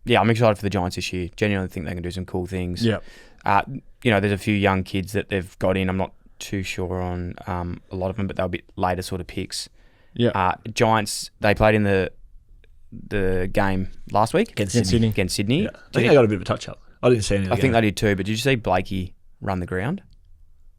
Yeah, I'm excited for the Giants this year. Genuinely think they can do some cool things. Yeah. There's a few young kids that they've got in. I'm not too sure on a lot of them, but they're a bit later sort of picks. Yeah. Giants, they played in the game last week against Sydney. Yeah. I think they got a bit of a touch-up. I didn't see anything. I think they did too, but did you see Blakey run the ground?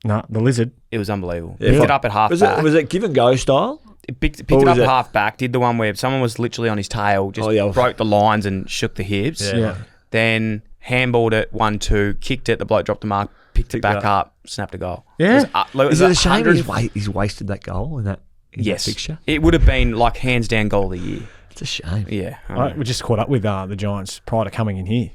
No, the lizard. It was unbelievable. Yeah, Picked it up at half back. Was it give and go style? picked What it up was it? half back, did the one where someone was literally on his tail, just broke the lines and shook the hips. Yeah. Then handballed it 1-2, kicked it, the bloke dropped the mark, picked it back up, snapped a goal. Yeah. Is it a shame he's wasted that goal in that fixture? It would have been like hands down goal of the year. It's a shame. Yeah. We just caught up with the Giants prior to coming in here,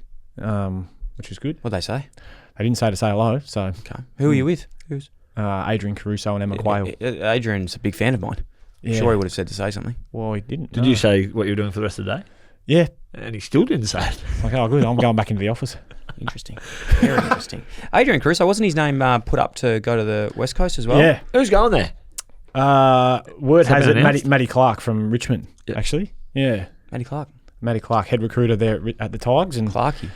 which was good. What'd they say? They didn't say to say hello, so... Okay. Who are you with? Who's? Adrian Caruso and Emma Quayle. Adrian's a big fan of mine. Yeah. I'm sure he would have said to say something. Well, he didn't. Did you say what you were doing for the rest of the day? Yeah. And he still didn't say it. Okay, oh, good. I'm going back into the office. Interesting. Very interesting. Adrian Caruso, wasn't his name put up to go to the West Coast as well? Yeah. Who's going there? Word has it, announced? Matty Clark from Richmond, actually. Yeah. Matty Clark. Matty Clark, head recruiter there at the Tigers. And Clarkie.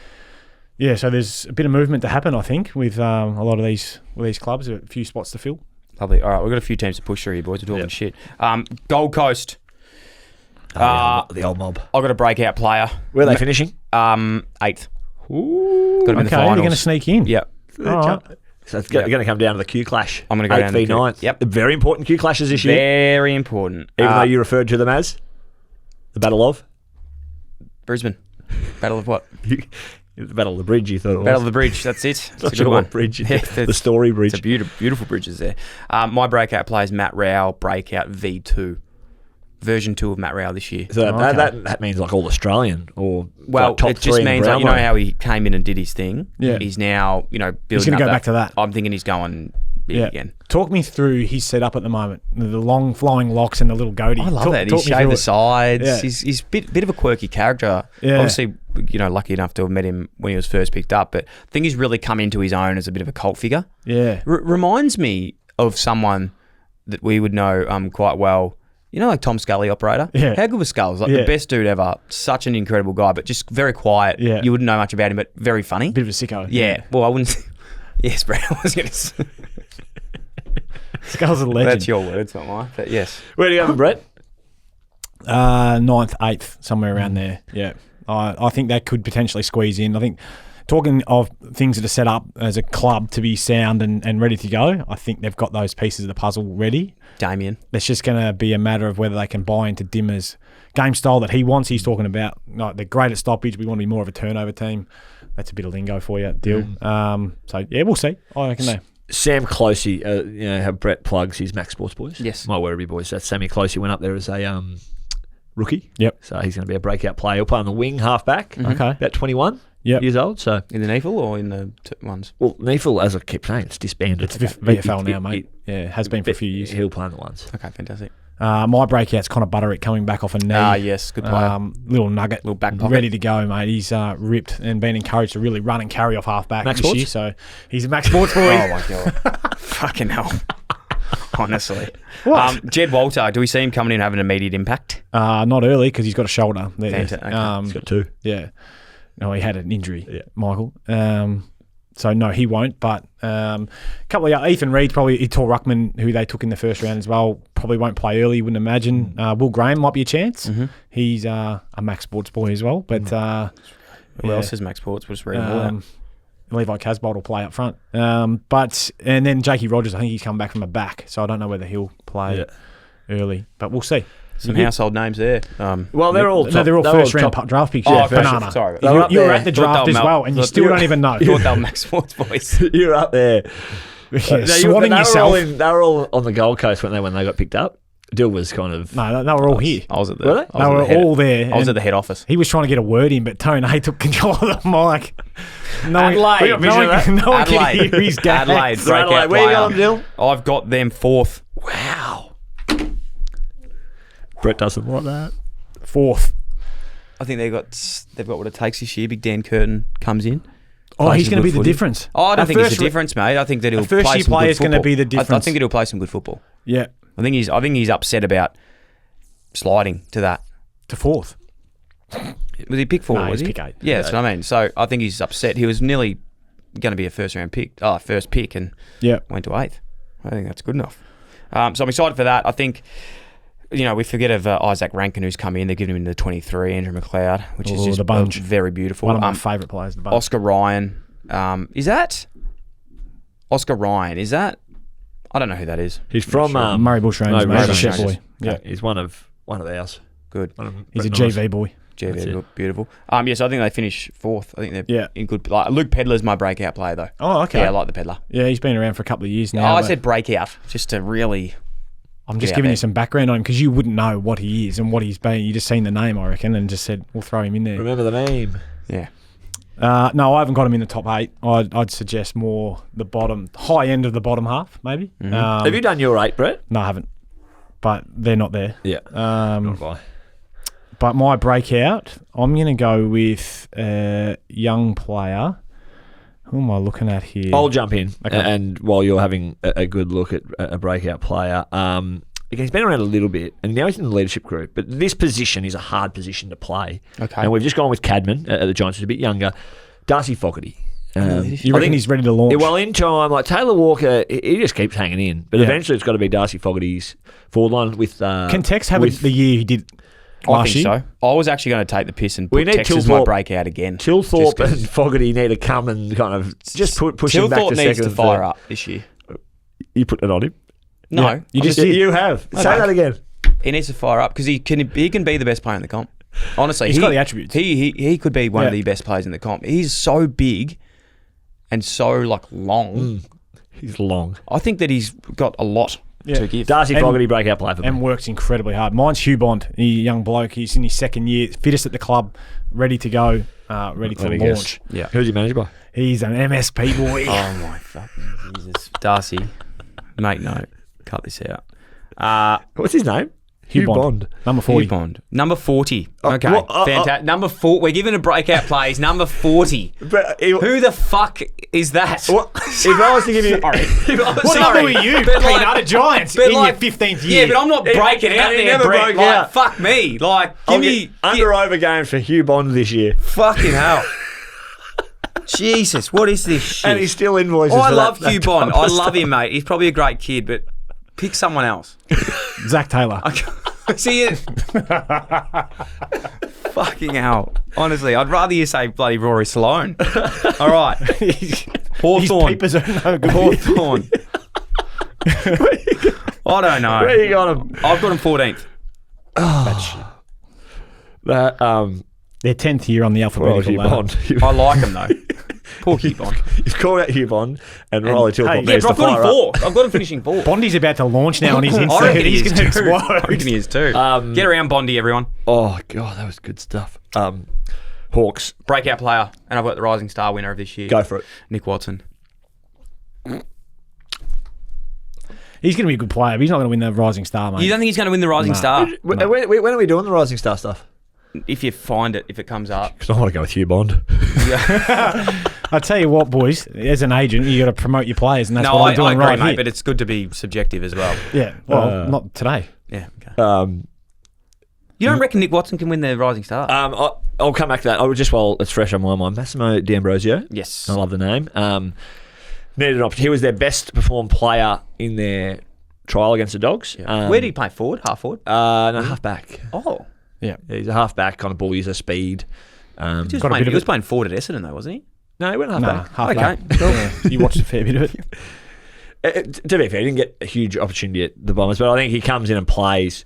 yeah, so there's a bit of movement to happen, I think, with a lot of these clubs, a few spots to fill. Lovely. All right, we've got a few teams to push through here, boys. We're talking shit. Gold Coast. The old mob. I've got a breakout player. Where are they finishing? 8th. Ooh. Got him in the Okay, finals. you're going to sneak in. Yep. All right. So it's going to come down to the Q clash. I'm going to go down to the 8th v Q. 9th. Yep. Very important Q clashes this year. Very important. Even though you referred to them as the Battle of Brisbane. Battle of what? the Battle of the Bridge. You thought it was Battle of the Bridge. That's it. It's Not a sure good what one. bridge. Yeah, The Story Bridge. It's a beautiful bridges there. My breakout player is Matt Rowell. Breakout V2. Version 2 of Matt Rowell this year. So that means like all Australian or Well, like top it just three in the means like, you know Brownlow. how he came in and did his thing. Yeah. He's now building. He's going to go back to that. I'm thinking he's going big again. Talk me through his setup at the moment. The long flowing locks and the little goatee. I love that. Talk He's me shaved through the it. sides. Yeah. He's bit of a quirky character. Yeah. Obviously, lucky enough to have met him when he was first picked up, but I think he's really come into his own as a bit of a cult figure. Yeah. Reminds me of someone that we would know quite well. You know, like Tom Scully, operator? Yeah. How good was Sculls? Like the best dude ever. Such an incredible guy, but just very quiet. Yeah. You wouldn't know much about him, but very funny. Bit of a sicko. Yeah. Well, I wouldn't... Yes, Brad, I was going to say... Skulls a legend. That's your words, not mine. But yes. Where do you have him, Brett? 9th, 8th, somewhere around there. Yeah. I think that could potentially squeeze in. I think talking of things that are set up as a club to be sound and ready to go, I think they've got those pieces of the puzzle ready. Damien. It's just going to be a matter of whether they can buy into Dimmer's game style that he wants. He's talking about like they're great at stoppage. We want to be more of a turnover team. That's a bit of lingo for you, Dyl. So, yeah, we'll see. I reckon they... Sam Closey, how Brett plugs his Max Sports boys. Yes. My Werribee boys. That's Sammy Closey went up there as a rookie. Yep. So he's going to be a breakout player. He'll play on the wing, half-back. Okay. About 21 Yep. years old. So In the NEFL or in the ones? Well, NEFL, as I keep saying, it's disbanded. It's VFL now, mate. Yeah, it has been for a few years. He'll play on the ones. Okay, fantastic. My breakout's Connor Butterick coming back off a knee. Yes, good player. Little nugget. Little back pocket. Ready to go, mate. He's ripped and been encouraged to really run and carry off half-back Max this Sports? year. So he's a Max Sports boy. Oh, my God. Fucking hell. Honestly. What? Jed Walter, do we see him coming in and having an immediate impact? Not early because he's got a shoulder. There. Fantastic. Okay. He's got 2. Yeah. No, he had an injury, Yeah. Michael. So, no, he won't. But a couple of Ethan Reid, probably he tore Ruckman, who they took in the first round as well, probably won't play early, you wouldn't imagine. Will Graham might be a chance. Mm-hmm. He's a Max Sports boy as well. But Who else is Max Sports? We'll just read them all out. Levi Casbolt will play up front. And then Jakey Rogers, I think he's come back from a back, so I don't know whether he'll play early. But we'll see. Some household names there. Well, they're all No, they're all first round draft picks. Oh, Banana. sorry. You were at the draft as well, and you still don't even know. Thought they were Max Sports boys. You're up there. Yeah, swatting they yourself. They were all on the Gold Coast when they got picked up. Dill was kind of... No, they were all here. I was at the. Were they? I was They at were the head- all there. I was and at the head office. He was trying to get a word in, but Tone took control of the mic. No Adelaide. one, no one can hear his game. Adelaide. So Adelaide, Breakout where you player. going, Dill? I've got them 4th. Wow. Brett doesn't like that. 4th. I think they've got what it takes this year. Big Dan Curtin comes in. Oh, plays he's some going to be good the footy. difference. Oh, I don't Our think he's first the difference, mate. I think that he'll first play year some good player's football. gonna be the I difference. think that he'll play some good football. Yeah, I think he's upset about sliding to that. to 4th. Was he pick 4? No, was he's he? pick 8. Yeah, that's what I mean. So I think he's upset. He was nearly going to be a first pick, and Yeah. went to 8th. I think that's good enough. So I'm excited for that. I think, we forget of Isaac Rankin, who's come in. They're giving him the 23, Andrew McLeod, which is just the bunch. very beautiful. One of my favourite players, the bunch. Oscar Ryan. Is that Oscar Ryan? Is that I don't know who that is. He's from Murray Bush Rangers, Murray mate. Bush He's a Rangers. boy. Yeah. He's one of ours. Good. He's a GV boy. JV, it. beautiful. Yes, I think they finish 4th. I think they're Yeah. in good. Like Luke Pedlar's my breakout player though. Oh, okay. Yeah, I like the Pedlar. Yeah, he's been around for a couple of years now. I but said breakout just to really. I'm just yeah, giving man. you some background on him because you wouldn't know what he is and what he's been. You just seen the name, I reckon, and just said we'll throw him in there. Remember the name. Yeah. No, I haven't got him in the top 8. I'd suggest more the high end of the bottom half, maybe. Have you done your 8, Brett? No, I haven't. But they're not there. Yeah. Nor have I. But my breakout, I'm going to go with a young player. Who am I looking at here? I'll jump in, Okay. and while you're having a good look at a breakout player, again, he's been around a little bit, and now he's in the leadership group. But this position is a hard position to play. Okay. And we've just gone with Cadman at the Giants, who's a bit younger. Darcy Fogarty. You reckon he's ready to launch? Well, in time, like Taylor Walker, he just keeps hanging in. But Yeah. eventually, it's got to be Darcy Fogarty's forward line with. Can Tex have with the year he did I last think year? so. I was actually going to take the piss and We put need Tex as my Tilthorpe- breakout again. Tilthorpe Just 'cause and Fogarty need to come and kind of just push him back Tilthorpe to needs second to and fire third. up this year. You put it on him. No, Yeah, you I'm just Yeah, did. you have. Say Okay. that again. he needs to fire up because he can be the best player in the comp. Honestly, He's got the attributes. He could be one of Yeah. the best players in the comp. He's so big and so like long. He's long. I think that he's got a lot Yeah. to give. Darcy And- Fogarty breakout player for me. And works incredibly hard. Mine's Hugh Bond, a young bloke. He's in his second year, fittest at the club, ready to go, ready to Let me launch. guess. Yeah. Who's he managed by? He's an MSP boy. Oh my fucking Jesus, Darcy, make note. Cut this out. What's his name? Hugh Bond. Number 40. Hugh Bond. Number 40. Okay, what- fantastic. Number 4. We're giving a breakout play. He's number 40. But Who the fuck is that? if I was to give you, Sorry. What number were you? But like- Peanut Giants but in like- your 15th year. Yeah, but I'm not breaking out and he there, never Brett. broke Like, out. fuck me. Like, I'll give get me... under over games for Hugh Bond this year, Fucking hell. Jesus, what is this shit? and he's still invoices. I for love that Hugh Bond. I love him, mate. He's probably a great kid, but pick someone else. Zach Taylor. See it? Fucking hell. Honestly, I'd rather you say bloody Rory Sloane. All right. His Hawthorn. peepers are no good. Hawthorn. I don't know. Where you got him? I've got him 14th. That They're 10th year on the well, alphabetical Hugh ladder. Bond. I like him, though. Poor Hugh Bond. He's called out Hugh Bond, and Riley Tilthorpe hey, Yeah, needs but to I've got fire him up. 4th. I've got him finishing 4th. Bondy's about to launch now on his I inside. reckon he He's is going to too. I explode. reckon he is too. Get around Bondy, everyone. Oh god, that was good stuff. Hawks, Breakout player. And I've got the Rising Star winner of this year. go for it. Nick Watson. He's going to be a good player, but he's not going to win the Rising Star, mate. You don't think he's going to win the Rising Star? When are we doing the Rising Star stuff? If you find it, if it comes up. Because I want to go with Hugh Bond. I tell you what, boys, as an agent, you got to promote your players, and that's No, what I I'm doing agree, right mate, here. but it's good to be subjective as well. Yeah, well, not today. Yeah, okay. You don't reckon Nick Watson can win the Rising Star? I'll come back to that. While it's fresh on my mind, Massimo D'Ambrosio. Yes. I love the name. Needed an option. He was their best performed player in their trial against the Dogs. Where did he play? Forward? Half forward? No, half back. Oh. Yeah. He's a half back, kind of ball user, speed. He was, Got a playing, bit of he was it. playing forward at Essendon though, wasn't he? No, he went half Nah, back. half Okay. back. Yeah, you watched a fair bit of it. To be fair, he didn't get a huge opportunity at the Bombers, but I think he comes in and plays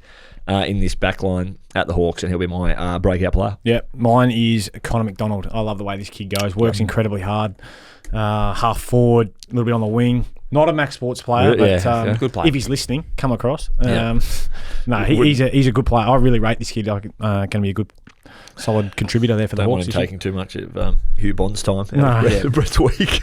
in this back line at the Hawks, and he'll be my breakout player. Yeah, mine is Connor McDonald. I love the way this kid goes. Works incredibly hard. Half forward, a little bit on the wing. Not a max sports player, Yeah, but yeah. Good player. if he's listening, come across. Yeah. He's a good player. I really rate this kid. Going to be a good, solid contributor there for the Don't Hawks. want him this year. taking too much of Hugh Bond's time. No. The rest of the week.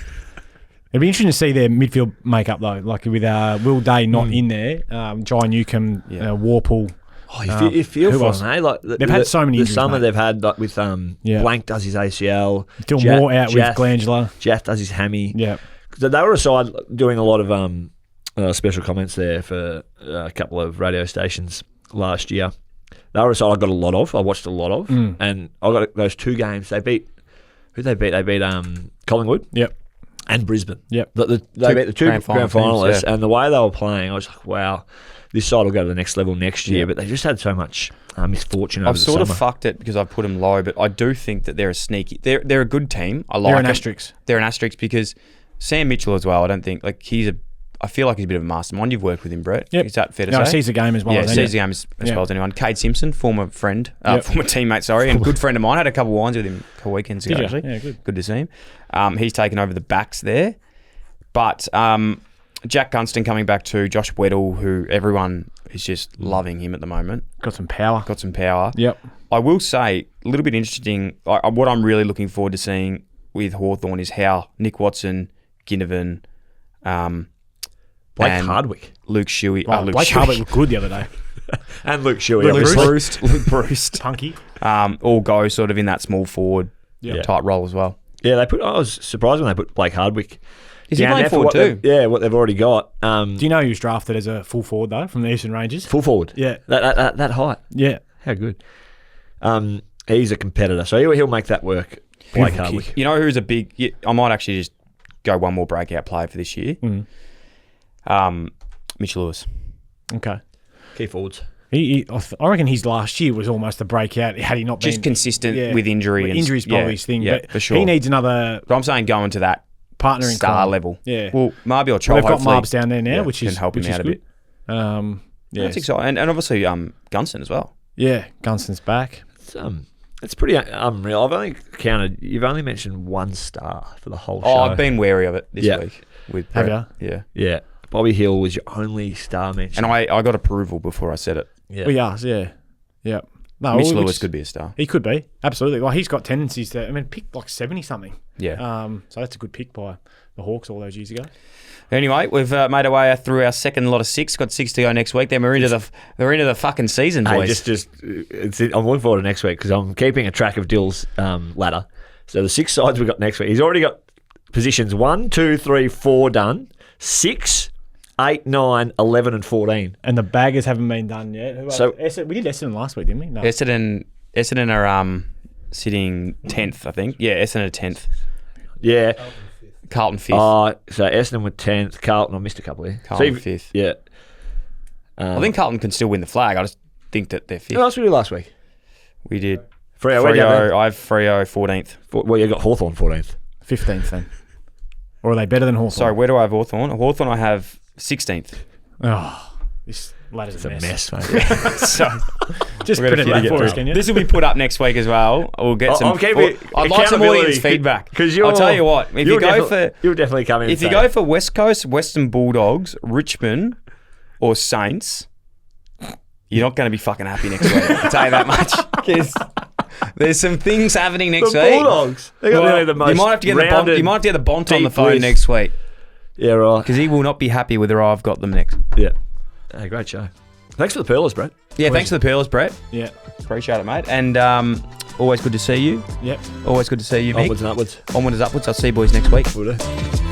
It'd be interesting to see their midfield makeup though. Like with Will Day not in there, Jai Newcomb, Warple. Oh, you feel who for else? them, eh? Like They've had so many The injuries, summer mate. they've had, like with Yeah. Blank does his ACL, Still more out with Glandular. Jeff does his hammy. Yeah. Because they were a side doing a lot of special comments there for a couple of radio stations last year. They were a side I got a lot of. I watched a lot of, and I got those 2 games. They beat who they beat. They beat Collingwood. Yep. And Brisbane. Yep. They beat the 2 grand grand final finalists, teams, yeah. and the way they were playing, I was like, wow, this side will go to the next level next year. Yeah. But they just had so much misfortune over I've the sort summer. of fucked it because I've put them low, but I do think that they're a sneaky. They're a good team. I like They're an them. asterisk. They're an asterisk because Sam Mitchell as well. I don't think like he's a. I feel like he's a bit of a mastermind. You've worked with him, Brett. Yep. Is that fair to No, say? sees the game as well. Yeah, as sees the game as well as anyone. Cade Simpson, former friend, former teammate, sorry, and good friend of mine. Had a couple of wines with him a couple of weekends ago, actually. Yeah, good. To see him. He's taken over the backs there. But Jack Gunston coming back to Josh Weddle, who everyone is just loving him at the moment. Got some power. Yep. I will say, a little bit interesting, what I'm really looking forward to seeing with Hawthorn is how Nick Watson, Ginnivan, Blake and Hardwick. Luke Shuey. Blake Hardwick looked good the other day. And Luke Shuey. Luke Bruce. Punky. All go sort of in that small forward Yep. type role as well. Yeah, I was surprised when they put Blake Hardwick. Is he down playing there for forward what too? what they've already got. Do you know he was drafted as a full forward though from the Eastern Rangers? Full forward. Yeah. That height. Yeah. How good. He's a competitor, so he'll make that work. Blake Hardwick. You know who's a big... I might actually just go one more breakout player for this year. Mitch Lewis. Okay. Key forwards. I reckon his last year was almost a breakout had he not been... Just consistent with injury. Well, injury's probably his thing, but for sure. he needs another But I'm saying going to that partner in star crime. level. Yeah. Well, Marby or Chol, They've got hopefully, Marbs down there now, which can is help him out a good. bit. Yeah. That's exciting. And obviously Gunston as well. Yeah, Gunston's back. It's pretty unreal. You've only mentioned one star for the whole show. Oh, I've been wary of it this week. With Have Brett. you? Yeah. Yeah. Bobby Hill was your only star mention. And I got approval before I said it. Yeah. We are, yeah. Yeah. No, Mitch Lewis could be a star. He could be, absolutely. Like he's got tendencies to, pick like 70 something. Yeah. So that's a good pick by the Hawks all those years ago. Anyway, we've made our way through our second lot of 6. Got 6 to go next week. Then we're into the fucking season, boys. I'm looking forward to next week because I'm keeping a track of Dill's ladder. So the 6 sides we've got next week. He's already got positions 1, 2, 3, 4 done. 6, 8, 9, 11 and 14. And the baggers haven't been done yet. We did Essendon last week, didn't we? No. Essendon are sitting 10th, I think. Yeah, Essendon are 10th. Yeah. Carlton 5th. So Essendon were 10th. Carlton, I missed a couple here. Carlton 5th. Yeah. I think Carlton can still win the flag. I just think that they're 5th. Who else did we do last week? We did. Freo. I have Freo 14th. Well, you got Hawthorn 14th. 15th then. Or are they better than Hawthorn? Sorry, where do I have Hawthorn? Hawthorn I have 16th. Oh, this ladder's a mess. mate. So, just put it back for us, can you? This will be put up next week as well. We'll get some. I'd like some audience feedback. Because I'll tell you what. If you go you'll definitely come in. If you go for West Coast, Western Bulldogs, Richmond, or Saints, you're not going to be fucking happy next week. I'll tell you that much. Because there's some things happening next week. Bulldogs. They're going to be the most. You might have to get the Bont on the phone list. next week. Yeah, right. Because he will not be happy whether I've got them next. Yeah. Hey, great show. Thanks for the pearlers, Brett. Yeah, thanks for the pearlers, Brett. Yeah. Appreciate it, mate. And always good to see you. Yep. Always good to see you, Mick. Onwards and upwards. Onwards and upwards. I'll see you boys next week. Will do.